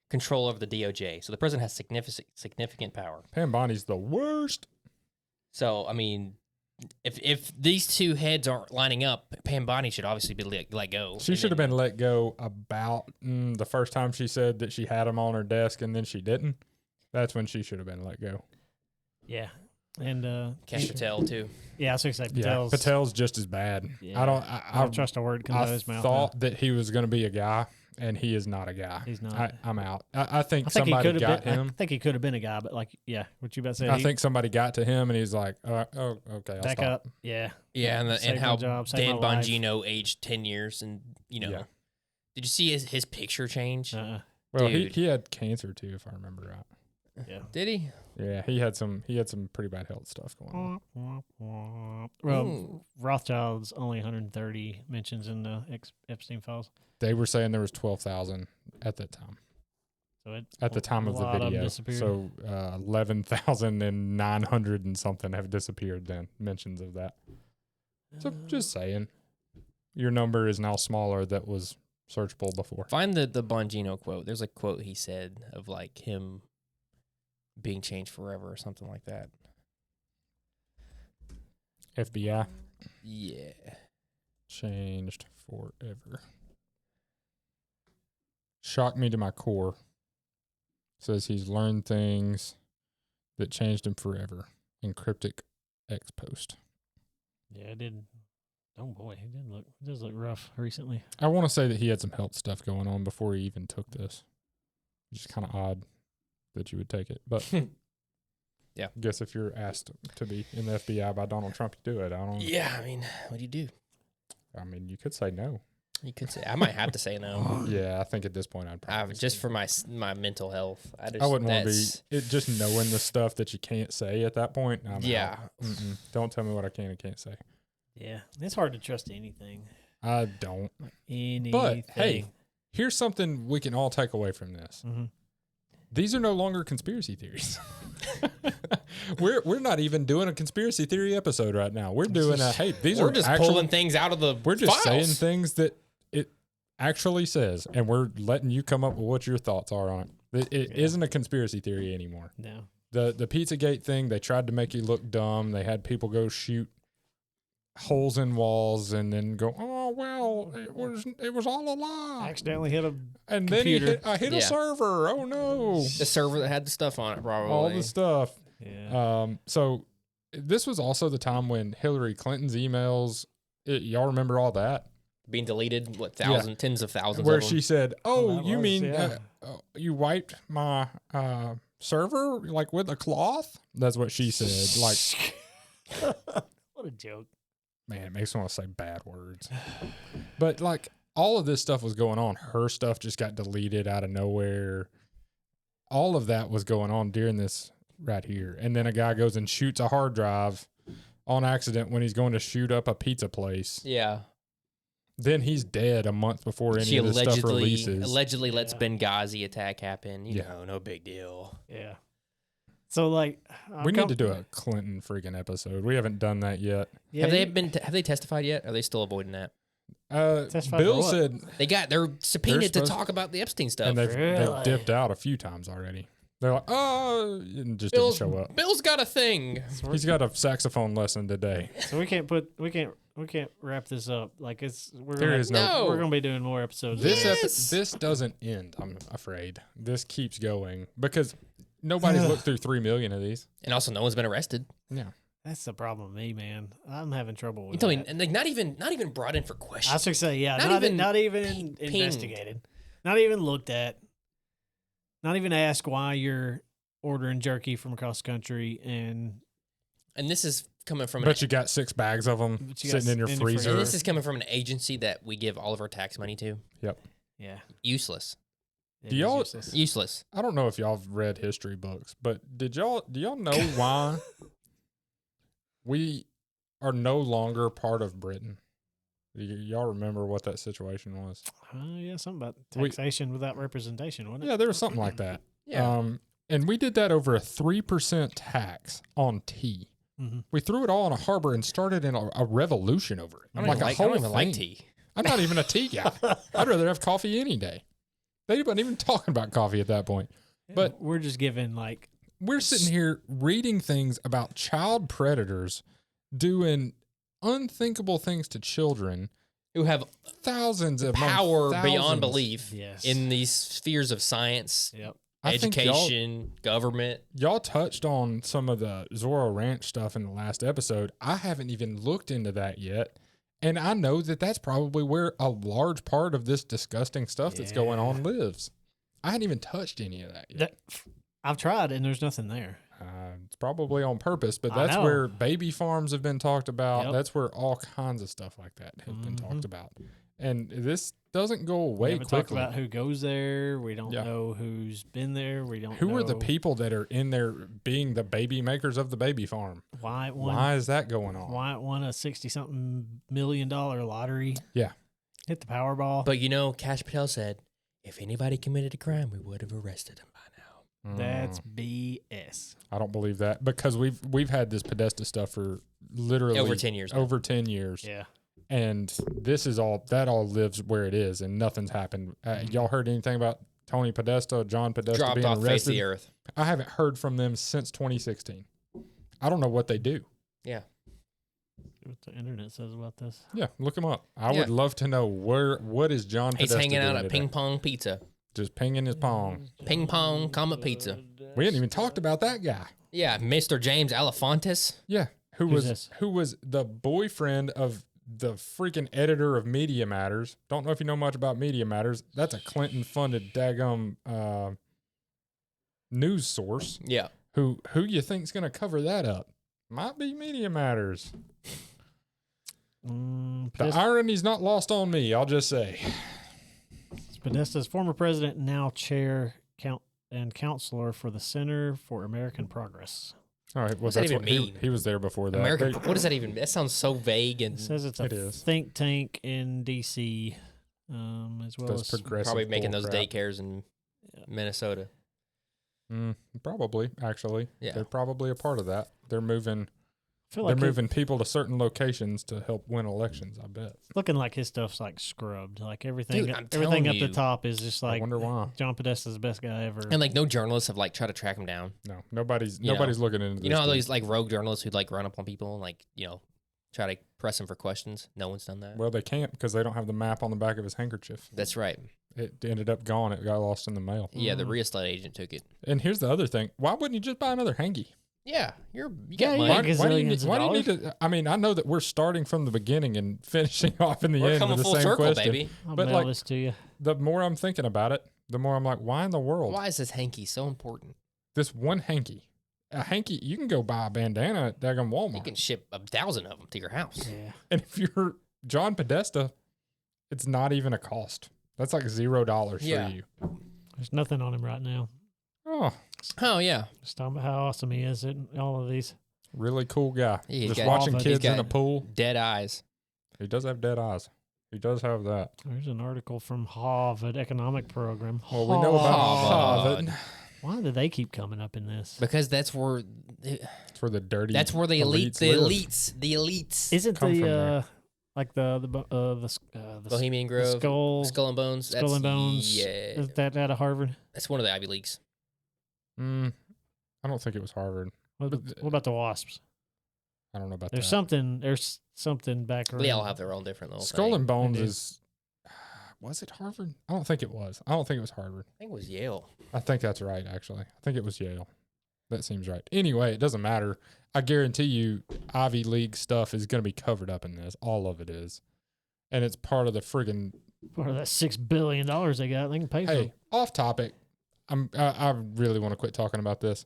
[SPEAKER 3] control over the DOJ. So the president has significant power.
[SPEAKER 1] Pam Bondi's the worst.
[SPEAKER 3] So I mean, if these two heads aren't lining up, Pam Bondi should obviously be let go.
[SPEAKER 1] She should have been let go about the first time she said that she had them on her desk and then she didn't. That's when she should have been let go.
[SPEAKER 2] Yeah. And
[SPEAKER 3] Cash Patel too.
[SPEAKER 2] yeah, I was going to say
[SPEAKER 1] Yeah, Patel's just as bad.
[SPEAKER 2] Yeah.
[SPEAKER 1] I
[SPEAKER 2] don't trust a word coming out of his mouth.
[SPEAKER 1] thought that he was going to be a guy, and he is not a guy.
[SPEAKER 2] He's not.
[SPEAKER 1] I'm out. I think
[SPEAKER 2] I think
[SPEAKER 1] somebody
[SPEAKER 2] he could
[SPEAKER 1] got
[SPEAKER 2] have been.
[SPEAKER 1] him.
[SPEAKER 2] I think he could have been a guy, but like, yeah, what you about to say?
[SPEAKER 1] I think somebody got to him, and he's like, oh, okay, I'll
[SPEAKER 2] back
[SPEAKER 1] stop.
[SPEAKER 2] up. Yeah.
[SPEAKER 3] Yeah, and
[SPEAKER 2] Saved
[SPEAKER 3] how
[SPEAKER 2] my job, saved
[SPEAKER 3] Dan
[SPEAKER 2] my life.
[SPEAKER 3] Bongino aged 10 years, and
[SPEAKER 1] Yeah.
[SPEAKER 3] did you see his picture change?
[SPEAKER 1] Well,
[SPEAKER 3] Dude.
[SPEAKER 1] he had cancer too, if I remember right.
[SPEAKER 2] Yeah.
[SPEAKER 3] Did he?
[SPEAKER 1] Yeah, he had some pretty bad health stuff going on.
[SPEAKER 2] Well, Rothschild's only 130 mentions in the Epstein files.
[SPEAKER 1] They were saying there was 12,000 at that time.
[SPEAKER 2] So
[SPEAKER 1] At the time of the video.
[SPEAKER 2] Disappeared.
[SPEAKER 1] So 11,900 and something have disappeared then, mentions of that. So just saying, your number is now smaller that was searchable before.
[SPEAKER 3] Find the Bongino quote. There's a quote he said of like him being changed forever or something like that.
[SPEAKER 1] FBI
[SPEAKER 3] Yeah.
[SPEAKER 1] changed forever. Shocked me to my core. Says he's learned things that changed him forever in cryptic X post.
[SPEAKER 2] Yeah, it did. Oh boy, it does look rough recently.
[SPEAKER 1] I want to say that he had some health stuff going on before he even took this. Just kind of odd that you would take it, but
[SPEAKER 3] Yeah.
[SPEAKER 1] I guess if you're asked to be in the FBI by Donald Trump, you do it. I don't.
[SPEAKER 3] Yeah, I mean, what do you do?
[SPEAKER 1] I mean, you could say no.
[SPEAKER 3] You could say I might have to say no.
[SPEAKER 1] Yeah, I think at this point I'd probably
[SPEAKER 3] Just for my mental health. I
[SPEAKER 1] wouldn't want to be
[SPEAKER 3] that's-
[SPEAKER 1] just knowing the stuff that you can't say at that point. I'm
[SPEAKER 3] Yeah.
[SPEAKER 1] out. Don't tell me what I can and can't say.
[SPEAKER 2] Yeah, it's hard to trust anything.
[SPEAKER 1] I don't.
[SPEAKER 2] Anything.
[SPEAKER 1] But hey, here's something we can all take away from this.
[SPEAKER 2] Mm-hmm.
[SPEAKER 1] These are no longer conspiracy theories. We're not even doing a conspiracy theory episode right now. We're doing
[SPEAKER 3] we're just pulling things out of the
[SPEAKER 1] We're just
[SPEAKER 3] files.
[SPEAKER 1] saying things that it actually says, and we're letting you come up with what your thoughts are on it. It isn't a conspiracy theory anymore.
[SPEAKER 2] No.
[SPEAKER 1] The Pizzagate thing, they tried to make you look dumb. They had people go shoot holes in walls and then go, oh well, it was all a lie.
[SPEAKER 2] Accidentally hit a
[SPEAKER 1] And
[SPEAKER 2] computer.
[SPEAKER 1] then I hit
[SPEAKER 3] Yeah.
[SPEAKER 1] a server. Oh no.
[SPEAKER 3] The server that had the stuff on it, probably.
[SPEAKER 1] All the stuff.
[SPEAKER 2] Yeah.
[SPEAKER 1] So this was also the time when Hillary Clinton's emails, y'all remember all that?
[SPEAKER 3] Being deleted, tens of thousands
[SPEAKER 1] Where
[SPEAKER 3] of them.
[SPEAKER 1] she said, oh,
[SPEAKER 2] that
[SPEAKER 1] you
[SPEAKER 2] was,
[SPEAKER 1] mean
[SPEAKER 2] yeah.
[SPEAKER 1] you wiped my server like with a cloth? That's what she said. Like,
[SPEAKER 2] What a joke.
[SPEAKER 1] man, it makes me want to say bad words. But like all of this stuff was going on. Her stuff just got deleted out of nowhere. All of that was going on during this right here. And then a guy goes and shoots a hard drive on accident when he's going to shoot up a pizza place.
[SPEAKER 3] Yeah.
[SPEAKER 1] Then he's dead a month before any of this stuff releases.
[SPEAKER 3] Allegedly lets Benghazi attack happen. You
[SPEAKER 1] Yeah.
[SPEAKER 3] know, no big deal.
[SPEAKER 2] Yeah. So like,
[SPEAKER 1] We need to do a Clinton freaking episode. We haven't done that yet.
[SPEAKER 2] Yeah,
[SPEAKER 3] Have they testified yet? Are they still avoiding that?
[SPEAKER 2] Testified
[SPEAKER 1] Bill
[SPEAKER 2] for what?
[SPEAKER 1] said,
[SPEAKER 3] They're subpoenaed to
[SPEAKER 1] supposed-
[SPEAKER 3] talk about the Epstein stuff.
[SPEAKER 1] and they've
[SPEAKER 2] Really?
[SPEAKER 1] dipped out a few times already. They're like, oh, and just didn't show up.
[SPEAKER 3] Bill's got a thing.
[SPEAKER 1] He's got a saxophone lesson today.
[SPEAKER 2] So we can't wrap this up. Like we're
[SPEAKER 1] There
[SPEAKER 2] gonna,
[SPEAKER 1] is no-
[SPEAKER 2] we're gonna be doing more episodes.
[SPEAKER 1] This doesn't end, I'm afraid. This keeps going because nobody's looked through 3 million of these.
[SPEAKER 3] And also, no one's been arrested.
[SPEAKER 1] Yeah.
[SPEAKER 2] That's the problem with me, man. I'm having trouble
[SPEAKER 3] You
[SPEAKER 2] with
[SPEAKER 3] tell me,
[SPEAKER 2] that.
[SPEAKER 3] and like not even brought in for
[SPEAKER 2] I was
[SPEAKER 3] questions.
[SPEAKER 2] gonna say, yeah,
[SPEAKER 3] Not
[SPEAKER 2] not
[SPEAKER 3] even
[SPEAKER 2] even
[SPEAKER 3] pinged.
[SPEAKER 2] investigated, not even looked at, not even asked why you're ordering jerky from across the country, and
[SPEAKER 3] And this is coming from
[SPEAKER 1] But you got 6 bags of them
[SPEAKER 2] But you got
[SPEAKER 1] sitting in your
[SPEAKER 2] in your
[SPEAKER 1] freezer.
[SPEAKER 3] and this is coming from an agency that we give all of our tax money to.
[SPEAKER 2] yeah,
[SPEAKER 3] Useless.
[SPEAKER 2] it
[SPEAKER 1] Do
[SPEAKER 2] is
[SPEAKER 1] y'all-
[SPEAKER 2] useless.
[SPEAKER 3] Useless.
[SPEAKER 1] I don't know if y'all have read history books, but do y'all know why we are no longer part of Britain? Y'all remember what that situation was?
[SPEAKER 2] Yeah, something about
[SPEAKER 1] We-
[SPEAKER 2] taxation without representation, wasn't it?
[SPEAKER 1] Yeah, there was something like that.
[SPEAKER 3] Yeah.
[SPEAKER 1] And we did that over a 3% tax on tea.
[SPEAKER 2] Mm-hmm.
[SPEAKER 1] We threw it all in a harbor and started in a revolution over it.
[SPEAKER 3] I don't even like tea.
[SPEAKER 1] I'm not even a tea guy. I'd rather have coffee any day. They weren't even talking about coffee at that point. But
[SPEAKER 2] we're just giving like
[SPEAKER 1] we're sitting here reading things about child predators doing unthinkable things to children.
[SPEAKER 3] Who have
[SPEAKER 1] Thousands of
[SPEAKER 3] power
[SPEAKER 1] thousands.
[SPEAKER 3] beyond belief
[SPEAKER 2] yes
[SPEAKER 3] in these spheres of science,
[SPEAKER 2] Yep.
[SPEAKER 1] I think
[SPEAKER 3] education, government.
[SPEAKER 1] Y'all touched on some of the Zorro Ranch stuff in the last episode. I haven't even looked into that yet. And I know that that's probably where a large part of this disgusting stuff that's going on lives. I hadn't even touched any of that yet.
[SPEAKER 2] I've tried and there's nothing there.
[SPEAKER 1] It's probably on purpose, but
[SPEAKER 2] I
[SPEAKER 1] that's
[SPEAKER 2] know.
[SPEAKER 1] where baby farms have been talked about.
[SPEAKER 2] Yep.
[SPEAKER 1] That's where all kinds of stuff like that have been talked about. And this doesn't go
[SPEAKER 2] We
[SPEAKER 1] away
[SPEAKER 2] haven't talked
[SPEAKER 1] quickly.
[SPEAKER 2] about who goes there. We don't
[SPEAKER 1] Yeah.
[SPEAKER 2] know who's been there. We don't
[SPEAKER 1] Who
[SPEAKER 2] know
[SPEAKER 1] are the people that are in there being the baby makers of the baby farm?
[SPEAKER 2] why it won,
[SPEAKER 1] Why is that going on?
[SPEAKER 2] why it won a $60-something million lottery.
[SPEAKER 1] Yeah.
[SPEAKER 2] Hit the Powerball.
[SPEAKER 3] But you know, Cash Patel said, if anybody committed a crime, we would have arrested him by now.
[SPEAKER 2] That's BS.
[SPEAKER 1] I don't believe that because we've had this Podesta stuff for literally
[SPEAKER 3] Over 10 years now.
[SPEAKER 1] Over 10 years.
[SPEAKER 2] Yeah.
[SPEAKER 1] And this is all lives where it is and nothing's happened. Y'all heard anything about Tony Podesta, John Podesta
[SPEAKER 3] Dropped
[SPEAKER 1] being
[SPEAKER 3] off face of
[SPEAKER 1] arrested?
[SPEAKER 3] the earth.
[SPEAKER 1] I haven't heard from them since 2016. I don't know what they do.
[SPEAKER 3] Yeah.
[SPEAKER 2] See what the internet says about this.
[SPEAKER 1] Yeah, look them up. I
[SPEAKER 3] Yeah.
[SPEAKER 1] would love to know what is John
[SPEAKER 3] He's
[SPEAKER 1] Podesta
[SPEAKER 3] hanging out
[SPEAKER 1] doing
[SPEAKER 3] at
[SPEAKER 1] today?
[SPEAKER 3] Ping Pong Pizza.
[SPEAKER 1] Just pinging his pong.
[SPEAKER 3] Ping Pong, comma pizza.
[SPEAKER 1] We hadn't even talked about that guy.
[SPEAKER 3] Yeah, Mr. James Alefantis.
[SPEAKER 1] Yeah,
[SPEAKER 2] Who's this?
[SPEAKER 1] who was the boyfriend of the freaking editor of Media Matters. Don't know if you know much about Media Matters. That's a Clinton-funded daggum news source.
[SPEAKER 3] Yeah.
[SPEAKER 1] Who you think's going to cover that up? Might be Media Matters. The irony's not lost on me. I'll just say.
[SPEAKER 2] Podesta's former president, now chair and counselor for the Center for American Progress.
[SPEAKER 1] All right, well,
[SPEAKER 3] What's that
[SPEAKER 1] that's
[SPEAKER 3] even
[SPEAKER 1] what
[SPEAKER 3] mean?
[SPEAKER 1] he was there before that.
[SPEAKER 3] American.
[SPEAKER 1] They-
[SPEAKER 3] What does that even? That sounds so vague and
[SPEAKER 2] It says it's a
[SPEAKER 1] It is.
[SPEAKER 2] think tank in D.C. As well
[SPEAKER 1] Those
[SPEAKER 2] as
[SPEAKER 1] progressive
[SPEAKER 3] probably making those
[SPEAKER 1] bullcrap.
[SPEAKER 3] daycares in Minnesota.
[SPEAKER 1] Probably, actually.
[SPEAKER 3] Yeah.
[SPEAKER 1] They're probably a part of that. They're moving.
[SPEAKER 2] I feel
[SPEAKER 1] They're
[SPEAKER 2] like
[SPEAKER 1] moving people to certain locations to help win elections. I bet.
[SPEAKER 2] looking like his stuff's like scrubbed. Like everything,
[SPEAKER 3] Dude, I'm
[SPEAKER 2] everything
[SPEAKER 3] telling
[SPEAKER 2] up
[SPEAKER 3] you.
[SPEAKER 2] the top is just
[SPEAKER 1] I
[SPEAKER 2] like
[SPEAKER 1] wonder why.
[SPEAKER 2] John Podesta's the best guy ever.
[SPEAKER 3] And like no journalists have like tried to track him down.
[SPEAKER 1] No, nobody's
[SPEAKER 3] You know.
[SPEAKER 1] looking into this.
[SPEAKER 3] You know how
[SPEAKER 1] dude.
[SPEAKER 3] those like rogue journalists who'd like run up on people and like, try to press them for questions? No one's done that.
[SPEAKER 1] Well, they can't because they don't have the map on the back of his handkerchief.
[SPEAKER 3] That's right.
[SPEAKER 1] It ended up gone. It got lost in the mail.
[SPEAKER 3] Yeah, the real estate agent took it.
[SPEAKER 1] And here's the other thing. Why wouldn't you just buy another hanky?
[SPEAKER 3] Yeah, you
[SPEAKER 2] Yeah,
[SPEAKER 3] got
[SPEAKER 2] yeah.
[SPEAKER 3] money.
[SPEAKER 1] Why do you
[SPEAKER 2] Gazillions of
[SPEAKER 1] need to? I mean, I know that we're starting from the beginning and finishing off in the
[SPEAKER 3] We're
[SPEAKER 1] end
[SPEAKER 3] coming
[SPEAKER 1] with the
[SPEAKER 3] full
[SPEAKER 1] same
[SPEAKER 3] circle,
[SPEAKER 1] question.
[SPEAKER 3] baby.
[SPEAKER 2] I'll
[SPEAKER 1] but
[SPEAKER 2] mail
[SPEAKER 1] like-
[SPEAKER 2] this to you.
[SPEAKER 1] The more I'm thinking about it, the more I'm like, why in the world?
[SPEAKER 3] Why is this hanky so important?
[SPEAKER 1] This one hanky. a hanky, you can go buy a bandana at daggum Walmart.
[SPEAKER 3] You can ship 1,000 of them to your house.
[SPEAKER 2] Yeah.
[SPEAKER 1] And if you're John Podesta, it's not even a cost. That's like $0 for you.
[SPEAKER 2] There's nothing on him right now.
[SPEAKER 3] Oh, yeah.
[SPEAKER 2] Just talking about how awesome he is in all of these.
[SPEAKER 1] Really cool guy.
[SPEAKER 3] He's
[SPEAKER 1] Just watching
[SPEAKER 2] He's
[SPEAKER 1] kids in a pool.
[SPEAKER 3] Dead eyes.
[SPEAKER 1] He does have dead eyes. He does have that.
[SPEAKER 2] There's an article from Harvard economic program.
[SPEAKER 1] Well, we know about Harvard.
[SPEAKER 2] Why do they keep coming up in this?
[SPEAKER 3] Because that's where
[SPEAKER 1] It's where the dirty.
[SPEAKER 3] the
[SPEAKER 1] live.
[SPEAKER 3] elites.
[SPEAKER 2] Isn't
[SPEAKER 1] come from
[SPEAKER 2] the
[SPEAKER 1] there.
[SPEAKER 2] like the
[SPEAKER 3] Bohemian Grove,
[SPEAKER 2] skull
[SPEAKER 3] and Bones.
[SPEAKER 2] Skull and Bones?
[SPEAKER 3] Yeah,
[SPEAKER 2] Is that out of Harvard?
[SPEAKER 3] that's one of the Ivy Leagues.
[SPEAKER 1] I don't think it was Harvard.
[SPEAKER 2] What about the wasps?
[SPEAKER 1] I don't know about
[SPEAKER 2] There's
[SPEAKER 1] that.
[SPEAKER 2] something. There's something back around.
[SPEAKER 3] They all have their own different little
[SPEAKER 1] Skull
[SPEAKER 3] thing.
[SPEAKER 1] and Bones
[SPEAKER 2] They do.
[SPEAKER 1] is. Was it Harvard? I don't think it was. I don't think it was Harvard.
[SPEAKER 3] I think it was Yale.
[SPEAKER 1] I think that's right, actually. I think it was Yale. That seems right. Anyway, it doesn't matter. I guarantee you Ivy League stuff is going to be covered up in this. All of it is. And it's part of the friggin'
[SPEAKER 2] Part of that $6 billion they got. They can pay for
[SPEAKER 1] Hey,
[SPEAKER 2] it.
[SPEAKER 1] off topic. I really want to quit talking about this.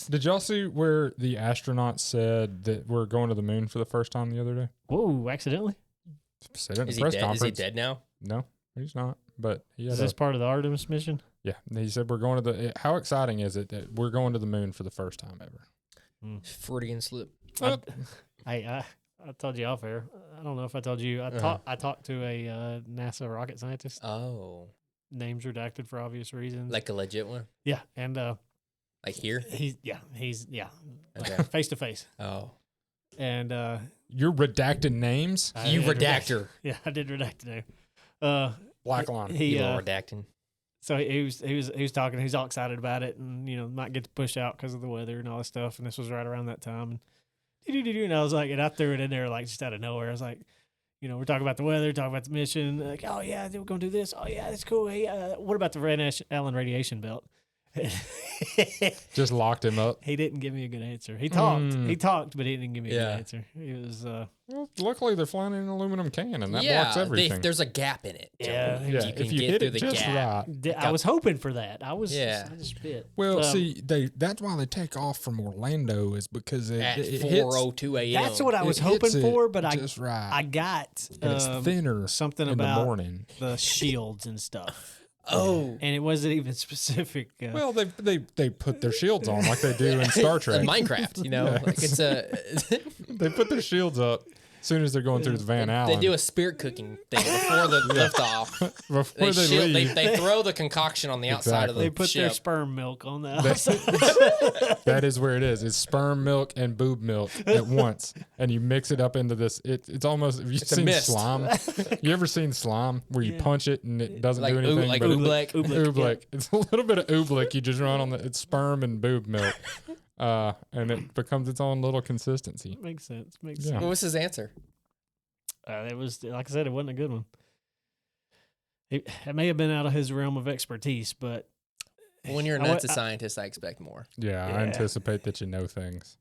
[SPEAKER 1] Did y'all see where the astronauts said that we're going to the moon for the first time the other day?
[SPEAKER 2] Whoa, accidentally?
[SPEAKER 1] Said it in
[SPEAKER 3] Is
[SPEAKER 1] the
[SPEAKER 3] he
[SPEAKER 1] press
[SPEAKER 3] dead? Is
[SPEAKER 1] conference.
[SPEAKER 3] he dead now?
[SPEAKER 1] No, he's not. But he had
[SPEAKER 2] Is this part of the Artemis mission?
[SPEAKER 1] yeah. He said we're going to the. How exciting is it that we're going to the moon for the first time ever?
[SPEAKER 3] Freudian slip.
[SPEAKER 2] I told you off air. I don't know if I told you. I talked to a NASA rocket scientist.
[SPEAKER 3] Oh,
[SPEAKER 2] Names redacted for obvious reasons.
[SPEAKER 3] like a legit one?
[SPEAKER 2] Yeah, and
[SPEAKER 3] Like here?
[SPEAKER 2] he's
[SPEAKER 3] Okay.
[SPEAKER 2] face to face.
[SPEAKER 3] Oh,
[SPEAKER 2] And
[SPEAKER 1] You're redacting names.
[SPEAKER 2] I
[SPEAKER 3] you
[SPEAKER 2] did
[SPEAKER 3] redactor.
[SPEAKER 2] Yeah, I did redact the name.
[SPEAKER 1] Black line.
[SPEAKER 2] He
[SPEAKER 3] You little redacting.
[SPEAKER 2] so he was talking. He's all excited about it, and might get to push out because of the weather and all this stuff. And this was right around that time. And I was like, and I threw it in there like just out of nowhere. I was like, we're talking about the weather, talking about the mission. Like, oh yeah, we're gonna do this. Oh yeah, that's cool. Hey, what about the Van Allen radiation belt?
[SPEAKER 1] Just locked him up.
[SPEAKER 2] He didn't give me a good answer. He talked, but he didn't give me a good answer. He was
[SPEAKER 1] Well, luckily they're flying in an aluminum can, and that
[SPEAKER 3] Yeah,
[SPEAKER 1] blocks everything.
[SPEAKER 3] there's a gap in it.
[SPEAKER 2] Yeah,
[SPEAKER 3] Joey.
[SPEAKER 1] yeah,
[SPEAKER 3] You can
[SPEAKER 1] if you
[SPEAKER 3] get
[SPEAKER 1] hit
[SPEAKER 3] through
[SPEAKER 1] it
[SPEAKER 3] the
[SPEAKER 1] just
[SPEAKER 3] gap.
[SPEAKER 1] right.
[SPEAKER 2] I was hoping for that. I just bit.
[SPEAKER 1] Well, see, that's why they take off from Orlando is because
[SPEAKER 3] At
[SPEAKER 1] it
[SPEAKER 3] 4:02 a.m.
[SPEAKER 2] That's what I was
[SPEAKER 1] it hits
[SPEAKER 2] hoping
[SPEAKER 1] it
[SPEAKER 2] for, but
[SPEAKER 1] just right.
[SPEAKER 2] I got
[SPEAKER 1] and it's thinner
[SPEAKER 2] something
[SPEAKER 1] in
[SPEAKER 2] about
[SPEAKER 1] the morning.
[SPEAKER 2] the shields and stuff.
[SPEAKER 3] Oh,
[SPEAKER 2] And it wasn't even specific.
[SPEAKER 1] Well, they put their shields on like they do in Star Trek.
[SPEAKER 3] in Minecraft, like it's a.
[SPEAKER 1] They put their shields up as soon as they're going through the Van Allen.
[SPEAKER 3] They do a spirit cooking thing before the liftoff.
[SPEAKER 1] before they leave.
[SPEAKER 3] They throw the concoction on the outside of the
[SPEAKER 2] They put
[SPEAKER 3] ship.
[SPEAKER 2] their sperm milk on the
[SPEAKER 1] That's-
[SPEAKER 2] outside.
[SPEAKER 1] That is where it is. It's sperm milk and boob milk at once, and you mix it up into this. It's almost. Have you
[SPEAKER 3] a
[SPEAKER 1] seen
[SPEAKER 3] mist.
[SPEAKER 1] slime? You ever seen slime where you punch it and it doesn't
[SPEAKER 3] Like
[SPEAKER 1] do anything?
[SPEAKER 3] like
[SPEAKER 1] but
[SPEAKER 3] oobleck.
[SPEAKER 1] oobleck. It's a little bit of oobleck. You just run on it's sperm and boob milk, and it becomes its own little consistency.
[SPEAKER 2] Makes sense.
[SPEAKER 1] Yeah.
[SPEAKER 3] What was his answer?
[SPEAKER 2] It was, like I said, it wasn't a good one. It may have been out of his realm of expertise, but
[SPEAKER 3] When you're a
[SPEAKER 2] I wa-
[SPEAKER 3] NASA scientist, I expect more.
[SPEAKER 1] Yeah,
[SPEAKER 2] Yeah.
[SPEAKER 1] I anticipate that you know things.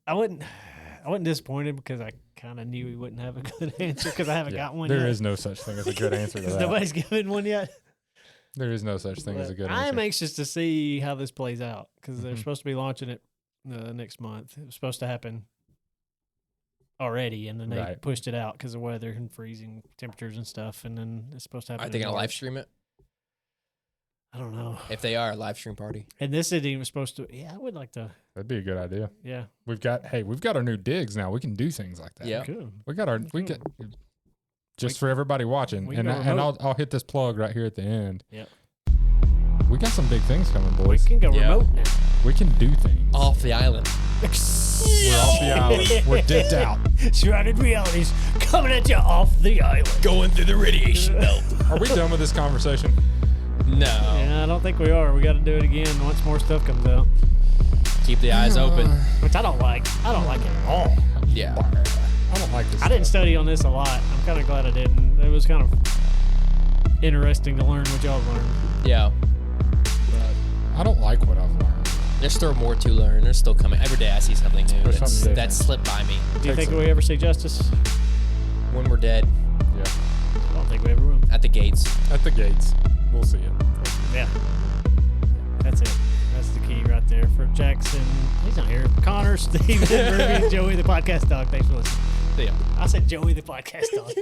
[SPEAKER 2] I wasn't disappointed because I kind of knew he wouldn't have a good answer because I haven't got one yet.
[SPEAKER 1] There is no such thing as a good answer to that.
[SPEAKER 2] Nobody's given one yet.
[SPEAKER 1] There is no such thing as a good
[SPEAKER 2] I'm
[SPEAKER 1] answer.
[SPEAKER 2] anxious to see how this plays out because they're
[SPEAKER 1] Mhm.
[SPEAKER 2] supposed to be launching it next month. It was supposed to happen already, and then they
[SPEAKER 1] Right.
[SPEAKER 2] pushed it out because of weather and freezing temperatures and stuff. And then it's supposed to happen.
[SPEAKER 3] Are they
[SPEAKER 2] in
[SPEAKER 3] gonna live
[SPEAKER 2] March.
[SPEAKER 3] stream it?
[SPEAKER 2] I don't know.
[SPEAKER 3] If they are, a live stream party.
[SPEAKER 2] And this isn't even supposed to. Yeah, I would like to.
[SPEAKER 1] That'd be a good idea.
[SPEAKER 2] Yeah,
[SPEAKER 1] We've got our new digs now. We can do things like that.
[SPEAKER 3] Yeah.
[SPEAKER 2] good.
[SPEAKER 1] We got just for everybody watching,
[SPEAKER 2] we
[SPEAKER 1] and
[SPEAKER 2] can go
[SPEAKER 1] and
[SPEAKER 2] remote.
[SPEAKER 1] I'll hit this plug right here at the end.
[SPEAKER 2] Yep.
[SPEAKER 1] We got some big things coming,
[SPEAKER 2] We
[SPEAKER 1] boys.
[SPEAKER 2] can go
[SPEAKER 3] Yeah.
[SPEAKER 2] remote now.
[SPEAKER 1] We can do things.
[SPEAKER 3] Off the island.
[SPEAKER 1] We're off the island. We're dipped out.
[SPEAKER 2] Shrouded realities coming at you off the island.
[SPEAKER 3] Going through the radiation belt.
[SPEAKER 1] Are we done with this conversation?
[SPEAKER 3] No.
[SPEAKER 2] Yeah, I don't think we are. We got to do it again once more stuff comes out,
[SPEAKER 3] Keep the eyes open.
[SPEAKER 2] which I don't like. I don't like it at all.
[SPEAKER 3] Yeah.
[SPEAKER 1] I don't like this.
[SPEAKER 2] I didn't
[SPEAKER 1] stuff.
[SPEAKER 2] study on this a lot. I'm kind of glad I didn't. It was kind of interesting to learn what y'all learned.
[SPEAKER 3] Yeah.
[SPEAKER 1] I don't like what I've learned.
[SPEAKER 3] There's still more to learn. There's still coming. Every day I see something new
[SPEAKER 1] There's something
[SPEAKER 3] that
[SPEAKER 1] different.
[SPEAKER 3] slipped by me.
[SPEAKER 2] Do you
[SPEAKER 1] Takes
[SPEAKER 2] think
[SPEAKER 1] a-
[SPEAKER 2] we ever see justice?
[SPEAKER 3] When we're dead
[SPEAKER 1] Yeah.
[SPEAKER 2] I don't think we ever will.
[SPEAKER 3] at the gates.
[SPEAKER 1] At the gates. We'll see it.
[SPEAKER 2] Yeah. That's it. That's the key right there for Jackson. He's not here. Connor, Steven, Ruby, and Joey, the podcast dog. Thanks for listening.
[SPEAKER 1] Yeah.
[SPEAKER 2] I said Joey, the podcast dog.